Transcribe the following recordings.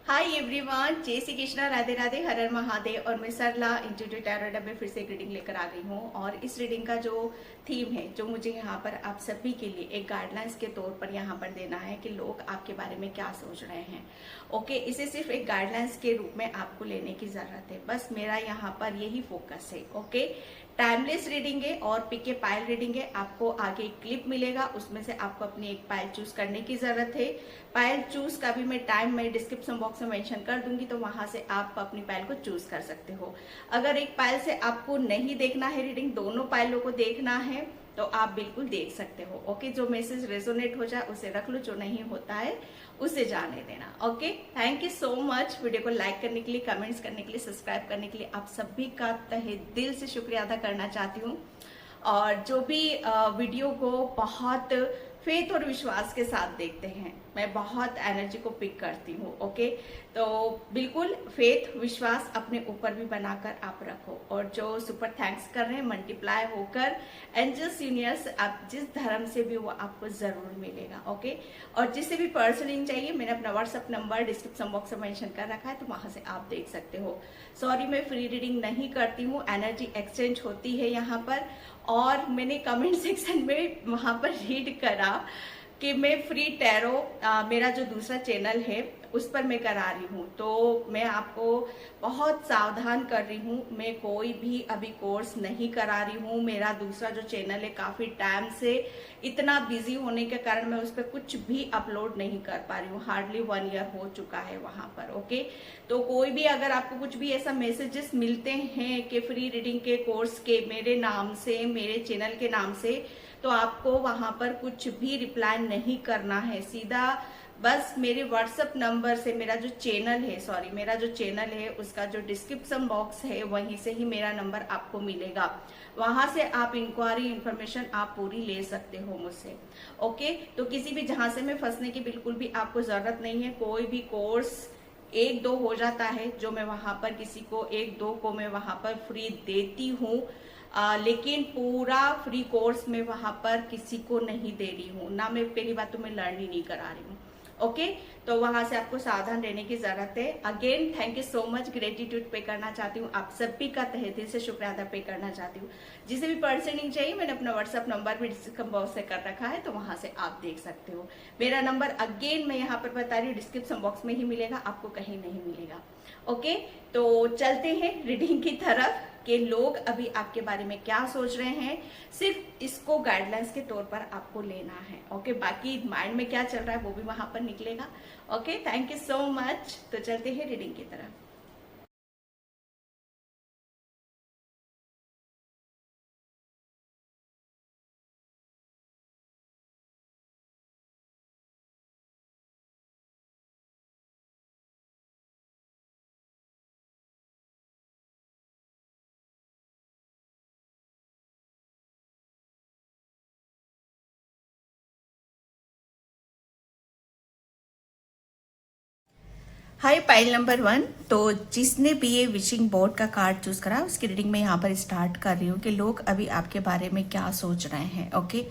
Hi everyone, जय श्री कृष्णा, राधे राधे, हर हर महादेव। और मैं सरला इंस्टीट्यूट टैरोट में फिर से एक रीडिंग लेकर आ गई हूँ। और इस रीडिंग का जो थीम है, जो मुझे यहाँ पर आप सभी के लिए एक गाइडलाइंस के तौर पर यहाँ पर देना है कि लोग आपके बारे में क्या सोच रहे हैं। ओके, इसे सिर्फ एक गाइडलाइंस के रूप में आपको लेने की जरूरत है। बस मेरा यहाँ पर यही फोकस है। ओके, टाइमलेस रीडिंग है और पिक ए पाइल रीडिंग है। आपको आगे एक क्लिप मिलेगा, उसमें से आपको अपनी एक पाइल चूज करने की जरूरत है। पाइल चूज का भी मैं टाइम में डिस्क्रिप्शन बॉक्स में मेंशन कर दूंगी, तो वहां से आप अपनी पाइल को चूज कर सकते हो। अगर एक पाइल से आपको नहीं देखना है रीडिंग, दोनों पाइलों को देखना है, तो आप बिल्कुल देख सकते हो। ओके, जो मैसेज रेजोनेट हो जाए उसे रख लो, जो नहीं होता है उसे जाने देना। Okay, thank you so much. Video को लाइक करने के लिए, कमेंट्स करने के लिए, सब्सक्राइब करने के लिए आप सभी का तहे दिल से शुक्रिया अदा करना चाहती हूँ। और जो भी वीडियो को बहुत फेथ और विश्वास के साथ देखते हैं, मैं बहुत एनर्जी को पिक करती हूँ। ओके, तो बिल्कुल फेथ विश्वास अपने ऊपर भी बनाकर आप रखो। और जो सुपर थैंक्स कर रहे हैं, मल्टीप्लाई होकर एंजल्स यूनिवर्स आप जिस धर्म से भी, वो आपको जरूर मिलेगा। ओके, और जिसे भी पर्सनिंग चाहिए, मैंने अपना व्हाट्सएप नंबर डिस्क्रिप्शन बॉक्स में मेंशन कर रखा है, तो वहां से आप देख सकते हो। सॉरी, मैं फ्री रीडिंग नहीं करती हूँ, एनर्जी एक्सचेंज होती है यहाँ पर। और मैंने कमेंट सेक्शन में वहां पर रीड करा कि मैं फ्री टैरो, मेरा जो दूसरा चैनल है उस पर मैं करा रही हूँ। तो मैं आपको बहुत सावधान कर रही हूँ, मैं कोई भी अभी कोर्स नहीं करा रही हूँ। मेरा दूसरा जो चैनल है, काफी टाइम से इतना बिजी होने के कारण मैं उस पर कुछ भी अपलोड नहीं कर पा रही हूँ। हार्डली 1 ईयर हो चुका है वहां पर। ओके, तो कोई भी अगर आपको कुछ भी ऐसा मैसेजेस मिलते हैं कि फ्री रीडिंग के कोर्स के मेरे नाम से, मेरे चैनल के नाम से, तो आपको वहां पर कुछ भी रिप्लाई नहीं करना है। सीधा बस मेरे व्हाट्सएप नंबर से, मेरा जो चैनल है उसका जो डिस्क्रिप्शन बॉक्स है, वहीं से ही मेरा नंबर आपको मिलेगा। वहां से आप इंक्वायरी इन्फॉर्मेशन आप पूरी ले सकते हो मुझसे। ओके, तो किसी भी जहां से में फंसने की बिल्कुल भी आपको जरूरत नहीं है। कोई भी कोर्स 1-2 हो जाता है, जो मैं वहां पर किसी को 1-2 को मैं वहां पर फ्री देती हूँ, लेकिन पूरा फ्री कोर्स में वहां पर किसी को नहीं दे रही हूँ ना। मैं पहली बात तो मैं लर्न ही नहीं करा रही हूँ। ओके, तो वहां से आपको सावधान रहने की जरूरत है। Again thank you so much, gratitude पे करना चाहती हूँ, आप सभी का तहे दिल से शुक्रिया अदा पे करना चाहती हूँ। जिसे भी पर्सनिंग चाहिए, मैंने अपना व्हाट्सएप नंबर भी डिस्क्रिप्शन बॉक्स से कर रखा है, तो वहां से आप देख सकते हो। मेरा नंबर अगेन मैं यहाँ पर बता रही हूँ, डिस्क्रिप्शन बॉक्स में ही मिलेगा, आपको कहीं नहीं मिलेगा। ओके, तो चलते हैं रीडिंग की तरफ कि लोग अभी आपके बारे में क्या सोच रहे हैं। सिर्फ इसको गाइडलाइंस के तौर पर आपको लेना है। ओके, बाकी माइंड में क्या चल रहा है वो भी वहां पर निकलेगा। Okay, thank you so much. तो चलते हैं रीडिंग की तरफ। हाय पाइल नंबर 1। तो जिसने भी ये विशिंग बोर्ड का कार्ड चूज करा, उसकी रीडिंग में यहाँ पर स्टार्ट कर रही हूँ कि लोग अभी आपके बारे में क्या सोच रहे हैं। ओके,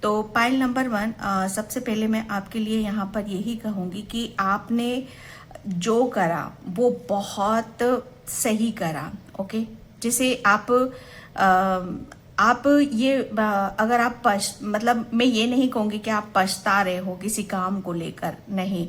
तो पाइल नंबर 1, सबसे पहले मैं आपके लिए यहाँ पर यही कहूँगी कि आपने जो करा वो बहुत सही करा। ओके, जैसे आप ये अगर आप मतलब मैं ये नहीं कहूँगी कि आप पछता रहे हो किसी काम को लेकर, नहीं।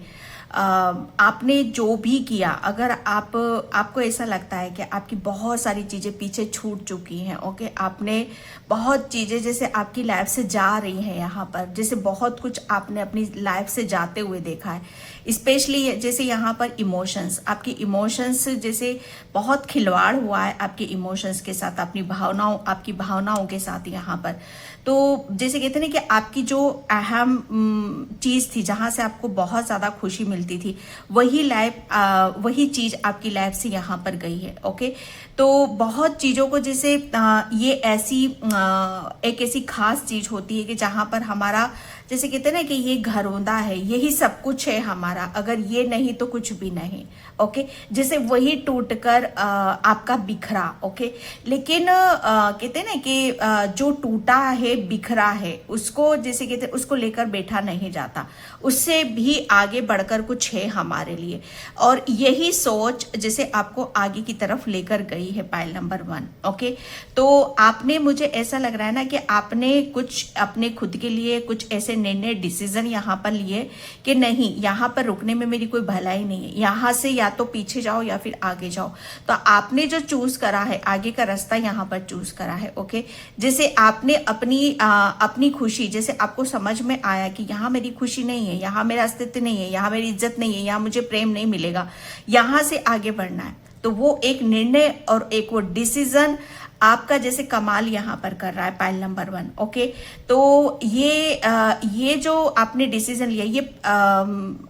आपने जो भी किया, अगर आपको ऐसा लगता है कि आपकी बहुत सारी चीजें पीछे छूट चुकी हैं, ओके, आपने बहुत चीजें जैसे आपकी लाइफ से जा रही हैं, यहाँ पर जैसे बहुत कुछ आपने अपनी लाइफ से जाते हुए देखा है। स्पेशली जैसे यहाँ पर इमोशंस, आपकी इमोशंस जैसे बहुत खिलवाड़ हुआ है आपके इमोशंस के साथ, आपकी भावनाओं के साथ यहाँ पर। तो जैसे कहते हैं ना कि आपकी जो अहम चीज थी, जहां से आपको बहुत ज्यादा खुशी मिलती थी, वही चीज आपकी लाइफ से यहाँ पर गई है। ओके, तो बहुत चीजों को जैसे ये एक ऐसी खास चीज होती है कि जहां पर हमारा जैसे कहते हैं ना कि ये घरौंदा है, यही सब कुछ है हमारा, अगर ये नहीं तो कुछ भी नहीं। ओके, जैसे वही टूटकर आपका बिखरा। ओके, लेकिन कहते हैं ना कि जो टूटा है, बिखरा है, उसको जैसे कहते हैं उसको लेकर बैठा नहीं जाता, उससे भी आगे बढ़कर कुछ है हमारे लिए। और यही सोच जैसे आपको आगे की तरफ लेकर गई है पायल नंबर 1। ओके, तो आपने, मुझे ऐसा लग रहा है ना कि आपने कुछ अपने खुद के लिए कुछ ऐसे निर्णय, डिसीजन यहाँ पर लिए कि नहीं, यहाँ पर रुकने में मेरी कोई भलाई नहीं है, यहाँ से या तो पीछे जाओ या फिर आगे जाओ। तो आपने जो चूज करा है, आगे का रास्ता यहाँ पर चूज करा है। ओके, जैसे आपने अपनी खुशी, जैसे आपको समझ में आया कि यहाँ मेरी खुशी नहीं है, यहाँ मेरा अस्तित्व नहीं है, यहाँ मेरी इज्जत नहीं है, यहाँ मुझे प्रेम नहीं मिलेगा, यहाँ से आगे बढ़ना है, तो वो एक निर्णय और एक वो डिसीजन आपका जैसे कमाल यहाँ पर कर रहा है पायल नंबर 1। ओके, तो ये जो आपने डिसीजन लिया, ये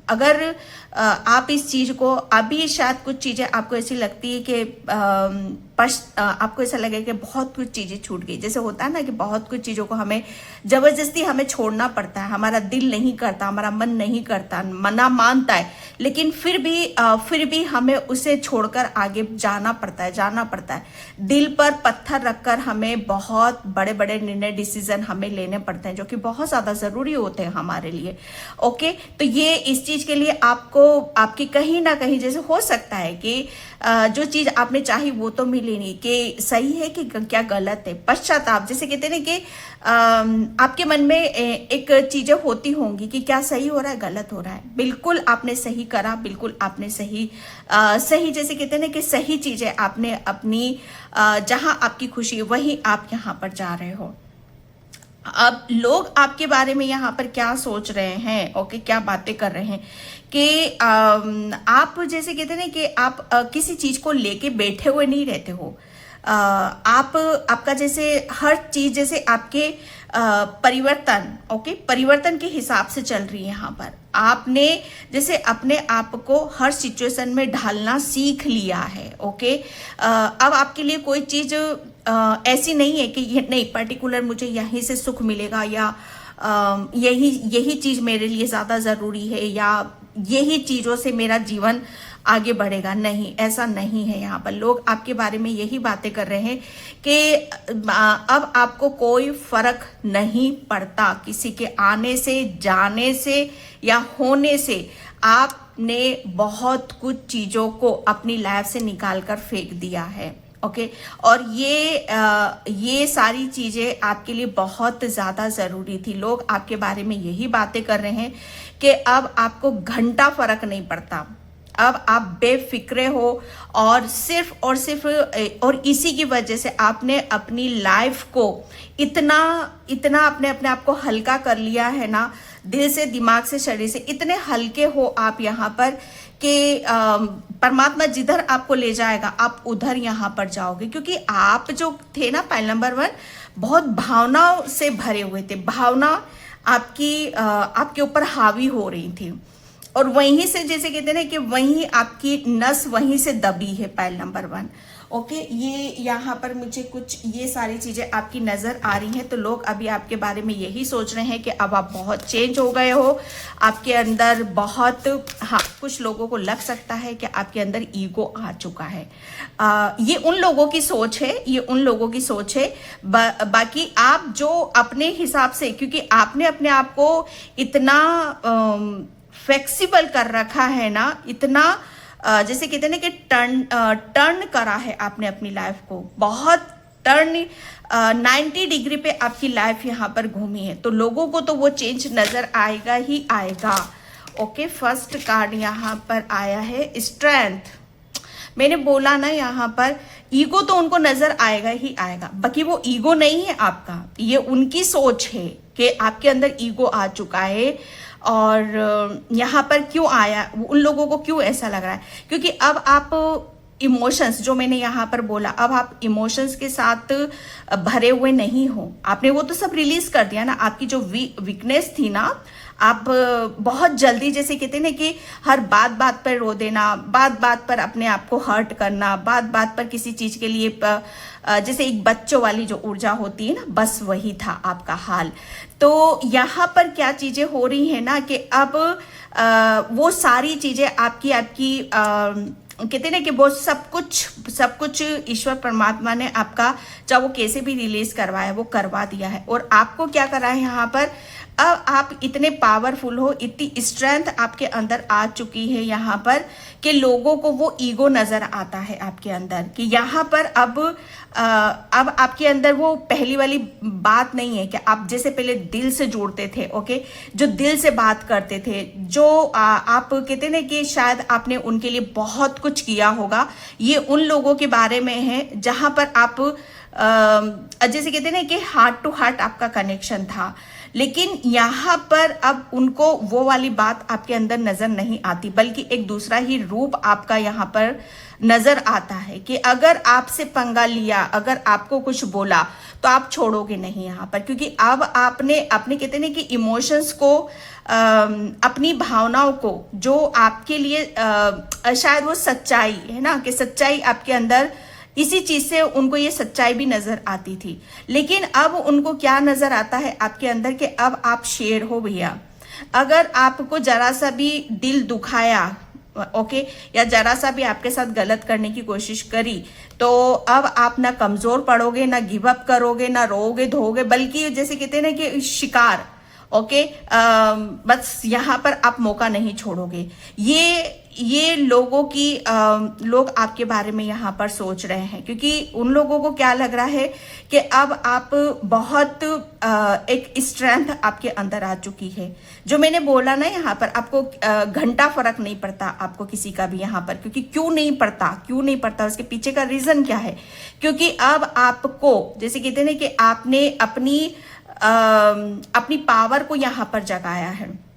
अगर आप इस चीज को, अभी शायद कुछ चीजें आपको ऐसी लगती है कि आपको ऐसा लगे कि बहुत कुछ चीजें छूट गई, जैसे होता है ना कि बहुत कुछ चीजों को हमें जबरदस्ती हमें छोड़ना पड़ता है, हमारा दिल नहीं करता, हमारा मन नहीं करता, मना मानता है, लेकिन फिर भी हमें उसे छोड़कर आगे जाना पड़ता है। दिल पर पत्थर रखकर हमें बहुत बड़े बड़े निर्णय, डिसीजन हमें लेने पड़ते हैं, जो कि बहुत ज्यादा जरूरी होते हैं हमारे लिए। ओके, तो ये इस चीज के लिए आपको, आपकी कहीं ना कहीं जैसे हो सकता है कि जो चीज आपने चाही वो तो मिली नहीं, कि सही है कि क्या गलत है, पश्चाताप, जैसे कहते हैं ना कि आपके मन में एक चीजें होती होंगी कि क्या सही हो रहा है, गलत हो रहा है। बिल्कुल आपने सही करा, बिल्कुल आपने सही जैसे कहते हैं ना कि सही चीजें आपने अपनी, जहां आपकी खुशी वहीं आप यहाँ पर जा रहे हो। अब लोग आपके बारे में यहाँ पर क्या सोच रहे हैं, ओके, क्या बातें कर रहे हैं कि आप जैसे कहते हैं ना कि आप किसी चीज को लेके बैठे हुए नहीं रहते हो। आपका जैसे हर चीज जैसे आपके परिवर्तन, ओके, परिवर्तन के हिसाब से चल रही है। यहाँ पर आपने जैसे अपने आप को हर सिचुएशन में ढालना सीख लिया है। ओके, अब आपके लिए कोई चीज ऐसी नहीं है कि ये नहीं पर्टिकुलर मुझे यहीं से सुख मिलेगा, या यही चीज मेरे लिए ज्यादा जरूरी है, या यही चीजों से मेरा जीवन आगे बढ़ेगा। नहीं, ऐसा नहीं है। यहाँ पर लोग आपके बारे में यही बातें कर रहे हैं कि अब आपको कोई फर्क नहीं पड़ता किसी के आने से, जाने से या होने से। आपने बहुत कुछ चीजों को अपनी लाइफ से निकाल कर फेंक दिया है। ओके, और ये सारी चीजें आपके लिए बहुत ज्यादा जरूरी थी। लोग आपके बारे में यही बातें कर रहे हैं कि अब आपको घंटा फर्क नहीं पड़ता, अब आप बेफिक्रे हो, और सिर्फ और इसी की वजह से आपने अपनी लाइफ को इतना अपने आप को हल्का कर लिया है ना, दिल से, दिमाग से, शरीर से इतने हल्के हो आप यहाँ पर कि परमात्मा जिधर आपको ले जाएगा आप उधर यहाँ पर जाओगे। क्योंकि आप जो थे ना पायल नंबर 1, बहुत भावनाओं से भरे हुए थे, भावना आपके ऊपर हावी हो रही थी, और वहीं से जैसे कहते हैं ना कि वहीं आपकी नस वहीं से दबी है पायल नंबर 1। ओके, ये यहाँ पर मुझे कुछ ये सारी चीजें आपकी नजर आ रही हैं। तो लोग अभी आपके बारे में यही सोच रहे हैं कि अब आप बहुत चेंज हो गए हो, आपके अंदर बहुत, हाँ, कुछ लोगों को लग सकता है कि आपके अंदर ईगो आ चुका है। ये उन लोगों की सोच है, बाकी आप जो अपने हिसाब से, क्योंकि आपने अपने आप को इतना फ्लेक्सिबल कर रखा है ना, इतना जैसे कहते हैं ना कि टर्न करा है आपने अपनी लाइफ को, बहुत टर्न 90 डिग्री पे आपकी लाइफ यहाँ पर घूमी है। तो लोगों को तो वो चेंज नजर आएगा ही आएगा। ओके, फर्स्ट कार्ड यहाँ पर आया है स्ट्रेंथ। मैंने बोला ना, यहाँ पर ईगो तो उनको नजर आएगा ही आएगा, बाकी वो ईगो नहीं है आपका, ये उनकी सोच है कि आपके अंदर ईगो आ चुका है। और यहाँ पर क्यों आया, उन लोगों को क्यों ऐसा लग रहा है, क्योंकि अब आप इमोशंस, जो मैंने यहाँ पर बोला, अब आप इमोशंस के साथ भरे हुए नहीं हो। आपने वो तो सब रिलीज कर दिया ना, आपकी जो वीकनेस थी ना, आप बहुत जल्दी, जैसे कहते हैं ना कि हर बात बात पर रो देना, बात बात पर अपने आप को हर्ट करना, बात बात पर किसी चीज के लिए जैसे एक बच्चों वाली जो ऊर्जा होती है ना, बस वही था आपका हाल। तो यहाँ पर क्या चीजें हो रही है ना कि अब वो सारी चीजें आपकी कहते हैं ना कि वो सब कुछ ईश्वर परमात्मा ने आपका, चाहे वो कैसे भी रिलीज करवाया, वो करवा दिया है। और आपको क्या करा है यहाँ पर, अब आप इतने पावरफुल हो, इतनी स्ट्रेंथ आपके अंदर आ चुकी है यहाँ पर कि लोगों को वो ईगो नजर आता है आपके अंदर कि यहाँ पर अब आपके अंदर वो पहली वाली बात नहीं है कि आप जैसे पहले दिल से जोड़ते थे, ओके, जो दिल से बात करते थे, जो आप कहते ना कि शायद आपने उनके लिए बहुत कुछ किया होगा। ये उन लोगों के बारे में है जहां पर आप जैसे कहते ना कि हार्ट टू हार्ट आपका कनेक्शन था, लेकिन यहाँ पर अब उनको वो वाली बात आपके अंदर नजर नहीं आती, बल्कि एक दूसरा ही रूप आपका यहाँ पर नजर आता है कि अगर आपसे पंगा लिया, अगर आपको कुछ बोला तो आप छोड़ोगे नहीं यहाँ पर, क्योंकि अब आपने अपने कहते हैं कि इमोशंस को अपनी भावनाओं को, जो आपके लिए शायद वो सच्चाई है ना, कि सच्चाई आपके अंदर, इसी चीज से उनको ये सच्चाई भी नजर आती थी। लेकिन अब उनको क्या नजर आता है आपके अंदर कि अब आप शेर हो भैया। अगर आपको जरा सा भी दिल दुखाया, ओके, या जरा सा भी आपके साथ गलत करने की कोशिश करी, तो अब आप ना कमजोर पड़ोगे, ना गिव अप करोगे, ना रोगे धोगे, बल्कि जैसे कहते हैं ना कि शिकार, ओके, बस यहाँ पर आप मौका नहीं छोड़ोगे। ये लोगों की लोग आपके बारे में यहाँ पर सोच रहे हैं, क्योंकि उन लोगों को क्या लग रहा है कि अब आप बहुत एक स्ट्रेंथ आपके अंदर आ चुकी है। जो मैंने बोला ना, यहाँ पर आपको घंटा फर्क नहीं पड़ता आपको किसी का भी यहाँ पर, क्योंकि क्यों नहीं पड़ता उसके पीछे का रीजन क्या है, क्योंकि अब आपको जैसे कहते हैं ना कि आपने अपनी पावर को यहाँ पर जगाया है,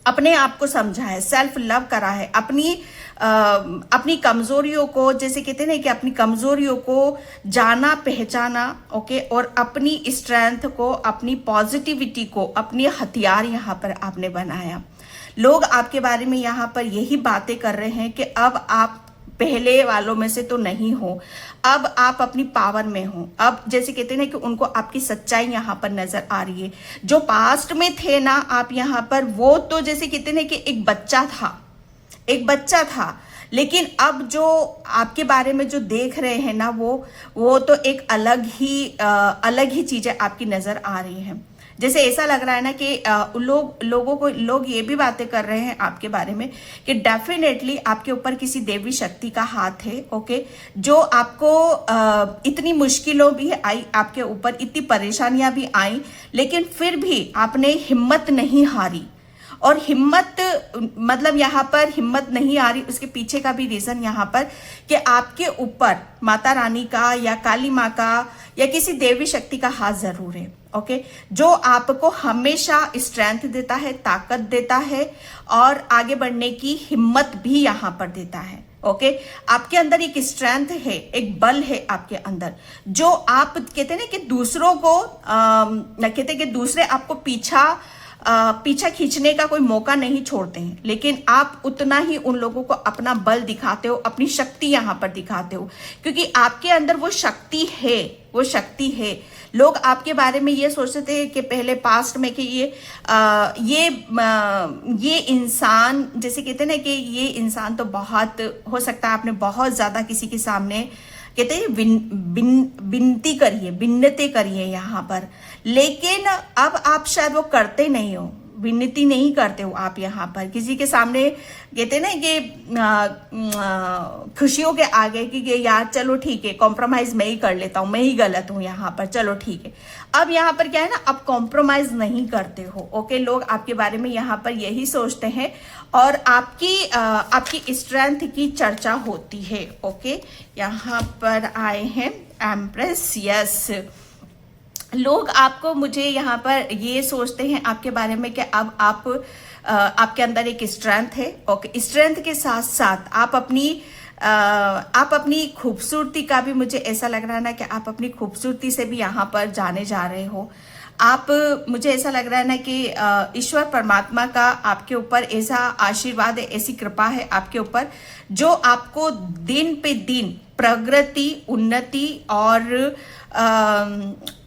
अपने आप को समझा है, सेल्फ लव करा है, अपनी कमजोरियों को, जैसे कहते हैं ना कि अपनी कमजोरियों को जाना पहचाना, ओके, और अपनी स्ट्रेंथ को, अपनी पॉजिटिविटी को अपनी हथियार यहाँ पर आपने बनाया। लोग आपके बारे में यहाँ पर यही बातें कर रहे हैं कि अब आप पहले वालों में से तो नहीं हो, अब आप अपनी पावर में हो। अब जैसे कहते हैं ना कि उनको आपकी सच्चाई यहाँ पर नजर आ रही है। जो पास्ट में थे ना आप यहाँ पर, वो तो जैसे कहते हैं ना कि एक बच्चा था, लेकिन अब जो आपके बारे में जो देख रहे हैं ना, वो तो एक अलग ही चीजें आपकी नजर आ रही हैं। जैसे ऐसा लग रहा है ना कि लोग ये भी बातें कर रहे हैं आपके बारे में कि डेफिनेटली आपके ऊपर किसी देवी शक्ति का हाथ है, ओके, जो आपको इतनी मुश्किलों भी आई आपके ऊपर, इतनी परेशानियां भी आई, लेकिन फिर भी आपने हिम्मत नहीं हारी। और हिम्मत मतलब यहाँ पर हिम्मत नहीं आ रही, उसके पीछे का भी रीजन यहाँ पर कि आपके ऊपर माता रानी का या काली माँ का या किसी देवी शक्ति का हाथ जरूर है, ओके, जो आपको हमेशा स्ट्रेंथ देता है, ताकत देता है और आगे बढ़ने की हिम्मत भी यहाँ पर देता है, ओके। आपके अंदर एक स्ट्रेंथ है, एक बल है आपके अंदर, जो आप कहते हैं ना कि दूसरों को कहते हैं कि दूसरे आपको पीछा खींचने का कोई मौका नहीं छोड़ते हैं, लेकिन आप उतना ही उन लोगों को अपना बल दिखाते हो, अपनी शक्ति यहाँ पर दिखाते हो, क्योंकि आपके अंदर वो शक्ति है। लोग आपके बारे में ये सोचते थे कि पहले पास्ट में कि ये इंसान, जैसे कहते हैं ना कि ये इंसान तो बहुत हो सकता है आपने बहुत ज्यादा किसी के सामने कहते हैं विन्नती करिए यहाँ पर, लेकिन अब आप शायद वो करते नहीं हो, विनती नहीं करते हो आप यहाँ पर किसी के सामने, कहते हैं ना कि खुशियों के आगे कि यार चलो ठीक है, कॉम्प्रोमाइज मैं ही कर लेता हूँ, मैं ही गलत हूँ यहाँ पर, चलो ठीक है। अब यहाँ पर क्या है ना, अब कॉम्प्रोमाइज नहीं करते हो, ओके। लोग आपके बारे में यहाँ पर यही सोचते हैं और आपकी स्ट्रेंथ की चर्चा होती है, ओके। यहाँ पर आए हैं एम्प्रेस, यस। लोग आपको, मुझे यहाँ पर ये सोचते हैं आपके बारे में कि अब आपके अंदर एक स्ट्रेंथ है, ओके। स्ट्रेंथ के साथ साथ आप अपनी खूबसूरती का भी, मुझे ऐसा लग रहा है ना कि आप अपनी खूबसूरती से भी यहाँ पर जाने जा रहे हो। आप, मुझे ऐसा लग रहा है ना कि ईश्वर परमात्मा का आपके ऊपर ऐसा आशीर्वाद है, ऐसी कृपा है आपके ऊपर, जो आपको दिन पे दिन प्रगति, उन्नति और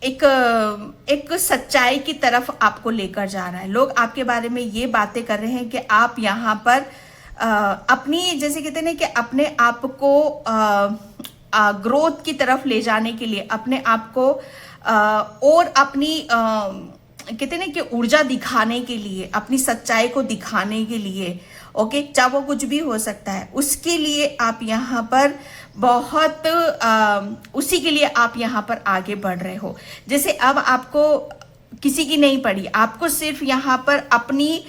एक सच्चाई की तरफ आपको लेकर जा रहा है। लोग आपके बारे में ये बातें कर रहे हैं कि आप यहाँ पर अपनी, जैसे कहते हैं ना कि अपने आप को ग्रोथ की तरफ ले जाने के लिए, अपने आप को और अपनी कहते हैं ना कि ऊर्जा दिखाने के लिए, अपनी सच्चाई को दिखाने के लिए, ओके, चाहे वो कुछ भी हो सकता है, उसके लिए आप यहाँ पर बहुत उसी के लिए आप यहाँ पर आगे बढ़ रहे हो। जैसे अब आपको किसी की नहीं पड़ी, आपको सिर्फ यहाँ पर अपनी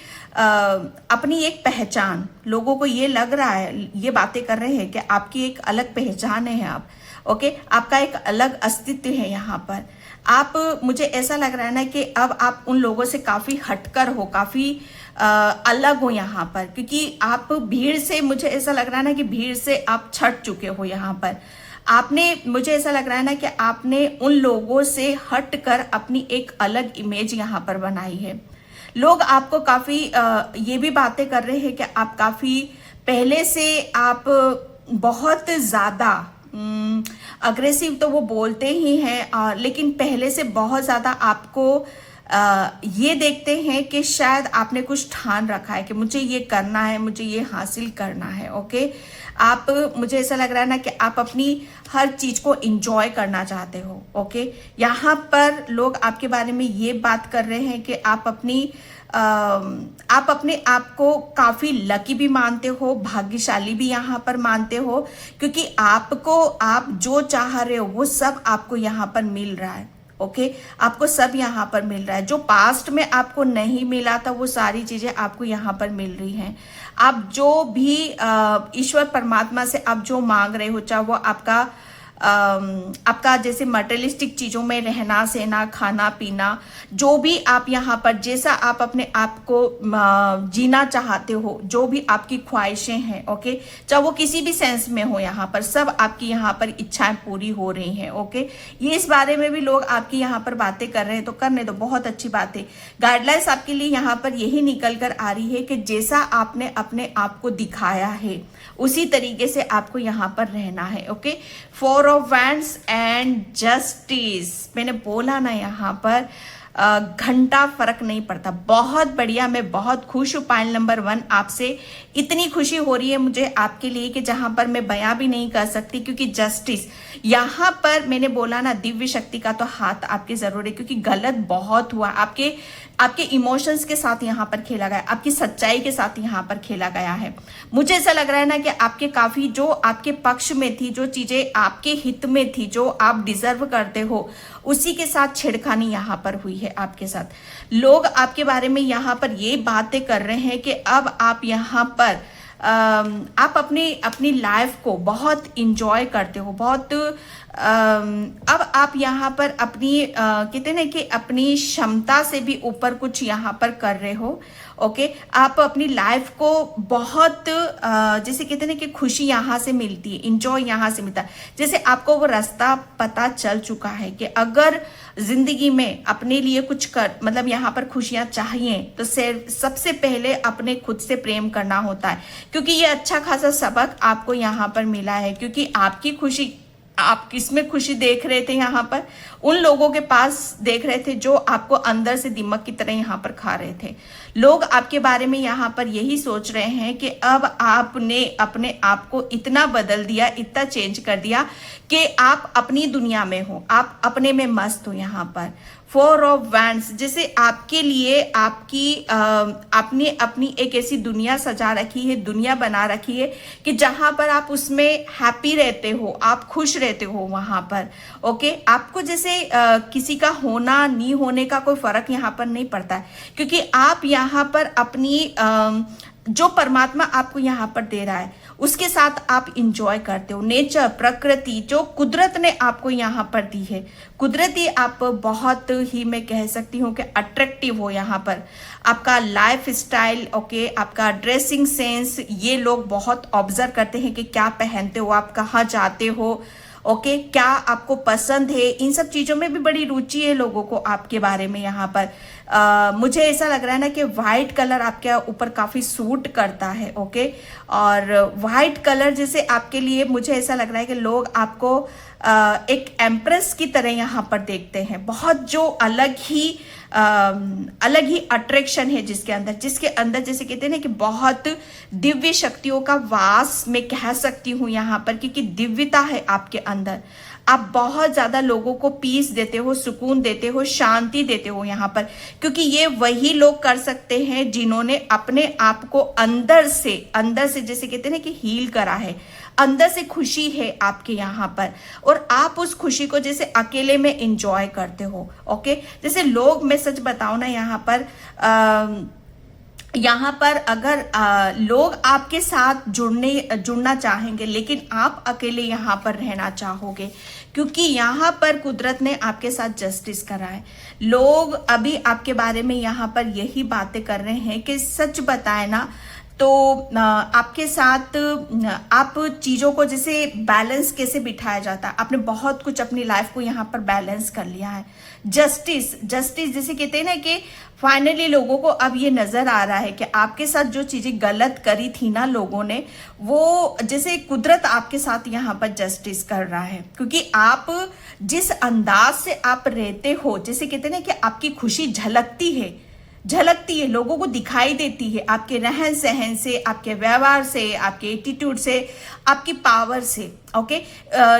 एक पहचान, लोगों को ये लग रहा है, ये बातें कर रहे हैं कि आपकी एक अलग पहचान है आप, ओके, आपका एक अलग अस्तित्व है यहाँ पर। आप, मुझे ऐसा लग रहा है ना कि अब आप उन लोगों से काफी हटकर हो, काफी अलग हो यहाँ पर, क्योंकि आप भीड़ से, मुझे ऐसा लग रहा है ना कि भीड़ से आप छट चुके हो यहाँ पर। आपने, मुझे ऐसा लग रहा है ना कि आपने उन लोगों से हटकर अपनी एक अलग इमेज यहाँ पर बनाई है। लोग आपको काफी ये भी बातें कर रहे हैं कि आप काफी पहले से आप बहुत ज्यादा अग्रेसिव, तो वो बोलते ही हैं, लेकिन पहले से बहुत ज्यादा आपको ये देखते हैं कि शायद आपने कुछ ठान रखा है कि मुझे ये करना है, मुझे ये हासिल करना है, ओके। आप, मुझे ऐसा लग रहा है ना कि आप अपनी हर चीज को एंजॉय करना चाहते हो, ओके। यहाँ पर लोग आपके बारे में ये बात कर रहे हैं कि आप अपने आप को काफी लकी भी मानते हो, भाग्यशाली भी यहाँ पर मानते हो, क्योंकि आपको, आप जो चाह रहे हो वो सब आपको यहाँ पर मिल रहा है, ओके। आपको सब यहाँ पर मिल रहा है। जो पास्ट में आपको नहीं मिला था वो सारी चीजें आपको यहाँ पर मिल रही हैं। आप जो भी ईश्वर परमात्मा से आप जो मांग रहे हो, चाहे वो आपका जैसे मटेरियलिस्टिक चीजों में रहना सहना, खाना पीना, जो भी आप यहाँ पर, जैसा आप अपने आप को जीना चाहते हो, जो भी आपकी ख्वाहिशें हैं, ओके, चाहे वो किसी भी सेंस में हो, यहाँ पर सब आपकी यहाँ पर इच्छाएं पूरी हो रही हैं, ओके। ये इस बारे में भी लोग आपकी यहाँ पर बातें कर रहे हैं, तो करने दो, बहुत अच्छी बात है। गाइडलाइंस आपके लिए यहाँ पर यही निकल कर आ रही है कि जैसा आपने अपने आप को दिखाया है उसी तरीके से आपको यहाँ पर रहना है, okay. 4 of wands and justice, मैंने बोला ना यहाँ पर घंटा फर्क नहीं पड़ता। बहुत बढ़िया, मैं बहुत खुश हूँ। पाइल नंबर 1, आपसे इतनी खुशी हो रही है मुझे आपके लिए कि जहां पर मैं बयां भी नहीं कर सकती, क्योंकि जस्टिस यहाँ पर, मैंने बोला ना, दिव्य शक्ति का तो हाथ आपके जरूर है, क्योंकि गलत बहुत हुआ, आपके इमोशंस के साथ यहाँ पर खेला गया, आपकी सच्चाई के साथ यहाँ पर खेला गया है। मुझे ऐसा लग रहा है ना कि आपके काफी, जो आपके पक्ष में थी, जो चीजें आपके हित में थी, जो आप डिजर्व करते हो, उसी के साथ छेड़खानी यहाँ पर हुई है आपके साथ। लोग आपके बारे में यहाँ पर ये बातें कर रहे हैं कि अब आप यहाँ पर आप अपनी लाइफ को बहुत इंजॉय करते हो, बहुत अब आप यहाँ पर अपनी कहते हैं ना कि अपनी क्षमता से भी ऊपर कुछ यहाँ पर कर रहे हो, ओके। आप अपनी लाइफ को बहुत जैसे कहते हैं ना कि खुशी यहाँ से मिलती है, इंजॉय यहाँ से मिलता है। जैसे आपको वो रास्ता पता चल चुका है कि अगर जिंदगी में अपने लिए कुछ कर, मतलब यहाँ पर खुशियां चाहिए, तो सबसे पहले अपने खुद से प्रेम करना होता है, क्योंकि ये अच्छा खासा सबक आपको यहाँ पर मिला है। क्योंकि आपकी खुशी, आप किसमें खुशी देख रहे थे यहाँ पर, उन लोगों के पास देख रहे थे जो आपको अंदर से दिमाग की तरह यहाँ पर खा रहे थे। लोग आपके बारे में यहाँ पर यही सोच रहे हैं कि अब आपने अपने आप को इतना बदल दिया, इतना चेंज कर दिया कि आप अपनी दुनिया में हो, आप अपने में मस्त हो यहाँ पर। 4 ऑफ वैंड्स, जैसे आपके लिए आपने अपनी एक ऐसी दुनिया सजा रखी है, दुनिया बना रखी है कि जहां पर आप उसमें हैप्पी रहते हो, आप खुश रहते हो वहां पर, ओके। आपको जैसे किसी का होना नहीं होने का कोई फर्क यहाँ पर नहीं पड़ता है, क्योंकि आप यहाँ पर अपनी जो परमात्मा आपको यहाँ पर दे रहा है उसके साथ आप इंजॉय करते हो। नेचर, प्रकृति, जो कुदरत ने आपको यहाँ पर दी है, कुदरती आप बहुत ही, मैं कह सकती हूँ कि अट्रैक्टिव हो यहाँ पर। आपका लाइफ स्टाइल, ओके, आपका ड्रेसिंग सेंस, ये लोग बहुत ऑब्जर्व करते हैं कि क्या पहनते हो आप, कहाँ जाते हो, ओके, क्या आपको पसंद है, इन सब चीजों में भी बड़ी रुचि है लोगों को आपके बारे में यहाँ पर। मुझे ऐसा लग रहा है ना कि वाइट कलर आपके ऊपर काफी सूट करता है। ओके, और वाइट कलर जैसे आपके लिए मुझे ऐसा लग रहा है कि लोग आपको एक एम्प्रेस की तरह यहाँ पर देखते हैं। बहुत जो अलग ही अट्रैक्शन है जिसके अंदर जैसे कहते हैं ना कि बहुत दिव्य शक्तियों का वास मैं कह सकती हूँ यहाँ पर, क्योंकि दिव्यता है आपके अंदर। आप बहुत ज्यादा लोगों को पीस देते हो, सुकून देते हो, शांति देते हो यहाँ पर, क्योंकि ये वही लोग कर सकते हैं जिन्होंने अपने आप को अंदर से जैसे कहते हैं ना कि हील करा है। अंदर से खुशी है आपके यहाँ पर, और आप उस खुशी को जैसे अकेले में एंजॉय करते हो। ओके, जैसे लोग, मैं सच बताऊं ना यहाँ पर अगर लोग आपके साथ जुड़ना चाहेंगे, लेकिन आप अकेले यहाँ पर रहना चाहोगे, क्योंकि यहाँ पर कुदरत ने आपके साथ जस्टिस करा है। लोग अभी आपके बारे में यहाँ पर यही बातें कर रहे हैं कि सच बताए ना तो आपके साथ आप चीज़ों को जैसे बैलेंस कैसे बिठाया जाता है, आपने बहुत कुछ अपनी लाइफ को यहाँ पर बैलेंस कर लिया है। जस्टिस जैसे कहते हैं ना कि फाइनली लोगों को अब ये नजर आ रहा है कि आपके साथ जो चीजें गलत करी थी ना लोगों ने, वो जैसे कुदरत आपके साथ यहाँ पर जस्टिस कर रहा है, क्योंकि आप जिस अंदाज से आप रहते हो, जैसे कहते हैं ना कि आपकी खुशी झलकती है, लोगों को दिखाई देती है आपके रहन सहन से, आपके व्यवहार से, आपके एटीट्यूड से, आपकी पावर से। ओके,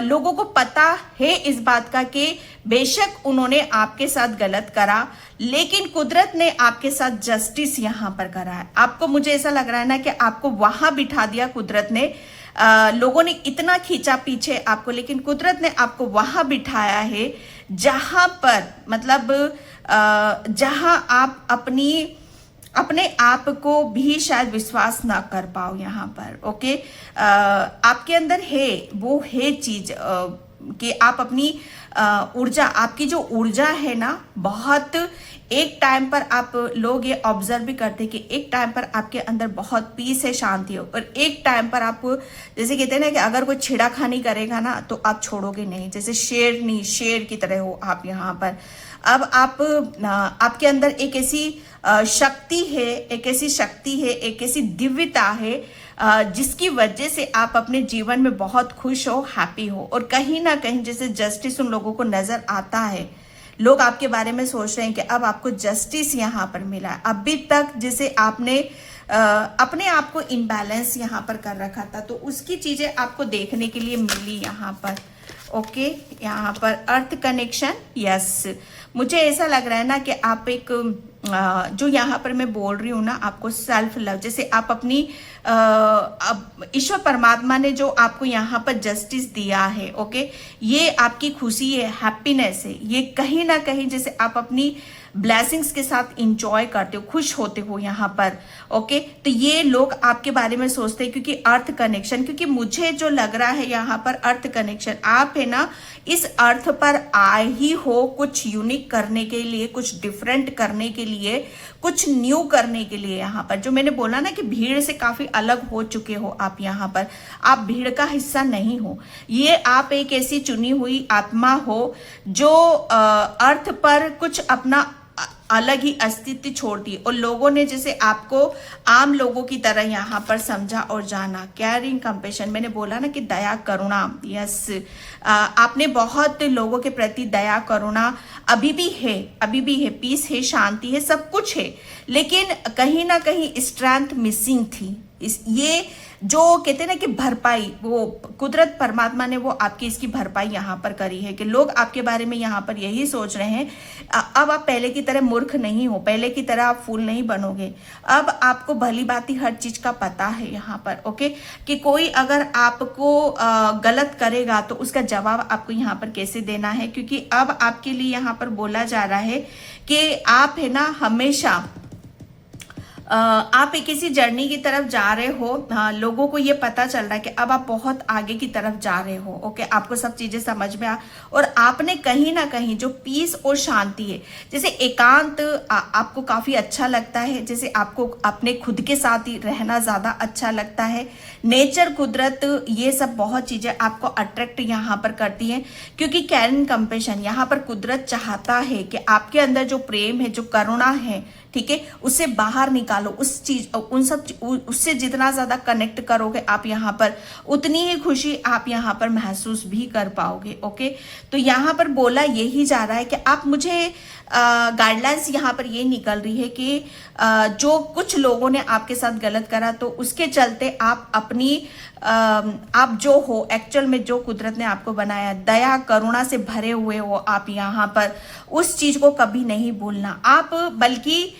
लोगों को पता है इस बात का कि बेशक उन्होंने आपके साथ गलत करा, लेकिन कुदरत ने आपके साथ जस्टिस यहाँ पर करा है। आपको, मुझे ऐसा लग रहा है ना कि आपको वहां बिठा दिया कुदरत ने। लोगों ने इतना खींचा पीछे आपको, लेकिन कुदरत ने आपको वहां बिठाया है जहां पर मतलब जहां आप अपने आप को भी शायद विश्वास ना कर पाओ यहाँ पर। ओके, आपके अंदर है वो है चीज कि आप अपनी ऊर्जा, आपकी जो ऊर्जा है ना, बहुत एक टाइम पर आप लोग ये ऑब्जर्व भी करते कि एक टाइम पर आपके अंदर बहुत पीस है, शांति हो, और एक टाइम पर आप जैसे कहते हैं ना कि अगर कोई छेड़ाखानी करेगा ना तो आप छोड़ोगे नहीं, जैसे शेर की तरह हो आप यहाँ पर। अब आपके अंदर एक ऐसी शक्ति है, एक ऐसी दिव्यता है जिसकी वजह से आप अपने जीवन में बहुत खुश हो, हैप्पी हो, और कहीं ना कहीं जैसे जस्टिस उन लोगों को नजर आता है। लोग आपके बारे में सोच रहे हैं कि अब आपको जस्टिस यहाँ पर मिला है। अभी तक जैसे आपने अपने आप को इनबैलेंस यहाँ पर कर रखा था, तो उसकी चीजें आपको देखने के लिए मिली यहाँ पर। ओके, यहाँ पर अर्थ कनेक्शन, यस, मुझे ऐसा लग रहा है ना कि आप एक जो यहाँ पर मैं बोल रही हूँ ना, आपको सेल्फ लव, जैसे आप अपनी ईश्वर परमात्मा ने जो आपको यहाँ पर जस्टिस दिया है, ओके, ये आपकी खुशी है, हैप्पीनेस है, ये कहीं ना कहीं जैसे आप अपनी ब्लेसिंग्स के साथ इंजॉय करते हो, खुश होते हो यहाँ पर। ओके, तो ये लोग आपके बारे में सोचते हैं, क्योंकि अर्थ कनेक्शन, क्योंकि मुझे जो लग रहा है यहाँ पर अर्थ कनेक्शन, आप है ना इस अर्थ पर आए ही हो कुछ यूनिक करने के लिए, कुछ डिफरेंट करने के लिए, कुछ न्यू करने के लिए। यहाँ पर जो मैंने बोला ना कि भीड़ से काफी अलग हो चुके हो आप यहाँ पर, आप भीड़ का हिस्सा नहीं हो, ये आप एक ऐसी चुनी हुई आत्मा हो जो अर्थ पर कुछ अपना अलग ही अस्तित्व छोड़ती, और लोगों ने जैसे आपको आम लोगों की तरह यहाँ पर समझा और जाना। केयरिंग, कंपैशन, मैंने बोला ना कि दया, करुणा, यस, आपने बहुत लोगों के प्रति दया, करुणा अभी भी है, पीस है, शांति है, सब कुछ है, लेकिन कहीं ना कहीं स्ट्रेंथ मिसिंग थी। ये जो कहते हैं ना कि भरपाई, वो कुदरत परमात्मा ने वो आपकी इसकी भरपाई यहाँ पर करी है, कि लोग आपके बारे में यहाँ पर यही सोच रहे हैं, अब आप पहले की तरह मूर्ख नहीं हो, पहले की तरह आप फूल नहीं बनोगे, अब आपको भली भांति हर चीज का पता है यहाँ पर। ओके, कि कोई अगर आपको गलत करेगा तो उसका जवाब आपको यहाँ पर कैसे देना है, क्योंकि अब आपके लिए यहाँ पर बोला जा रहा है कि आप है ना हमेशा आप एक किसी जर्नी की तरफ जा रहे हो। लोगों को ये पता चल रहा है कि अब आप बहुत आगे की तरफ जा रहे हो। ओके, आपको सब चीजें समझ में और आपने कहीं ना कहीं जो पीस और शांति है, जैसे एकांत आपको काफी अच्छा लगता है, जैसे आपको अपने खुद के साथ ही रहना ज्यादा अच्छा लगता है। नेचर, कुदरत, ये सब बहुत चीजें आपको अट्रैक्ट यहाँ पर करती हैं, क्योंकि कैरन कंपेशन यहाँ पर कुदरत चाहता है कि आपके अंदर जो प्रेम है, जो करुणा है, ठीक है, उससे बाहर निकालो। उस चीज उससे जितना ज्यादा कनेक्ट करोगे आप यहाँ पर, उतनी ही खुशी आप यहाँ पर महसूस भी कर पाओगे। ओके, तो यहाँ पर बोला यही जा रहा है कि आप मुझे गाइडलाइंस यहाँ पर ये निकल रही है कि जो कुछ लोगों ने आपके साथ गलत करा, तो उसके चलते आप अपनी आप जो हो एक्चुअल में, जो कुदरत ने आपको बनाया, दया करुणा से भरे हुए हो आप यहाँ पर, उस चीज को कभी नहीं भूलना आप, बल्कि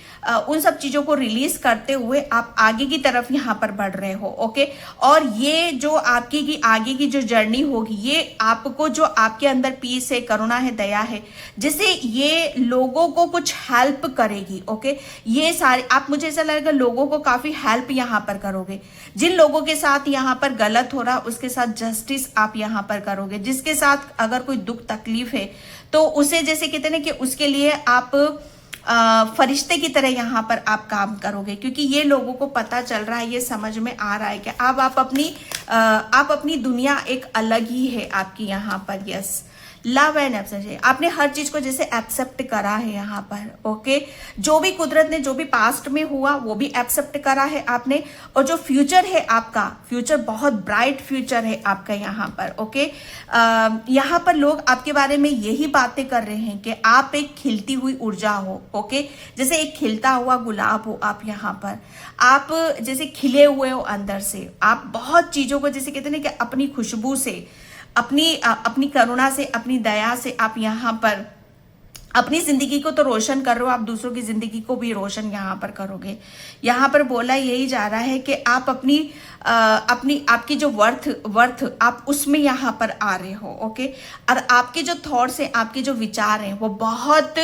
उन सब चीजों को रिलीज करते हुए आप आगे की तरफ यहाँ पर बढ़ रहे हो। ओके, और ये जो आपकी की आगे की जो जर्नी होगी, ये आपको जो आपके अंदर पीस है, करुणा है, दया है, जिससे ये लोगों को कुछ हेल्प करेगी। ओके, ये सारे आप, मुझे ऐसा लगेगा लोगों को काफी हेल्प यहाँ पर करोगे। जिन लोगों के साथ यहाँ पर गलत हो रहा, उसके साथ जस्टिस आप यहाँ पर करोगे। जिसके साथ अगर कोई दुख तकलीफ है, तो उसे, जैसे कहते हैं कि उसके लिए आप फरिश्ते की तरह यहाँ पर आप काम करोगे, क्योंकि ये लोगों को पता चल रहा है, ये समझ में आ रहा है कि अब आप अपनी दुनिया एक अलग ही है आपकी यहाँ पर। यस, लव एंड एक्सेप्टेंस, आपने हर चीज को जैसे एक्सेप्ट करा है यहाँ पर। ओके, जो भी कुदरत ने, जो भी पास्ट में हुआ, वो भी एक्सेप्ट करा है आपने, और जो फ्यूचर है आपका, फ्यूचर बहुत ब्राइट फ्यूचर है आपका यहाँ पर। ओके, यहाँ पर लोग आपके बारे में यही बातें कर रहे हैं कि आप एक खिलती हुई ऊर्जा हो। ओके, जैसे एक खिलता हुआ गुलाब हो आप यहाँ पर, आप जैसे खिले हुए हो अंदर से। आप बहुत चीजों को, जैसे कहते हैं कि अपनी खुशबू से, अपनी करुणा से, अपनी दया से आप यहाँ पर अपनी जिंदगी को तो रोशन कर रहे हो, आप दूसरों की जिंदगी को भी रोशन यहाँ पर करोगे। यहाँ पर बोला यही जा रहा है कि आप आपकी जो वर्थ आप उसमें यहाँ पर आ रहे हो। ओके, और आपके जो थॉट्स हैं, आपके जो विचार हैं, वो बहुत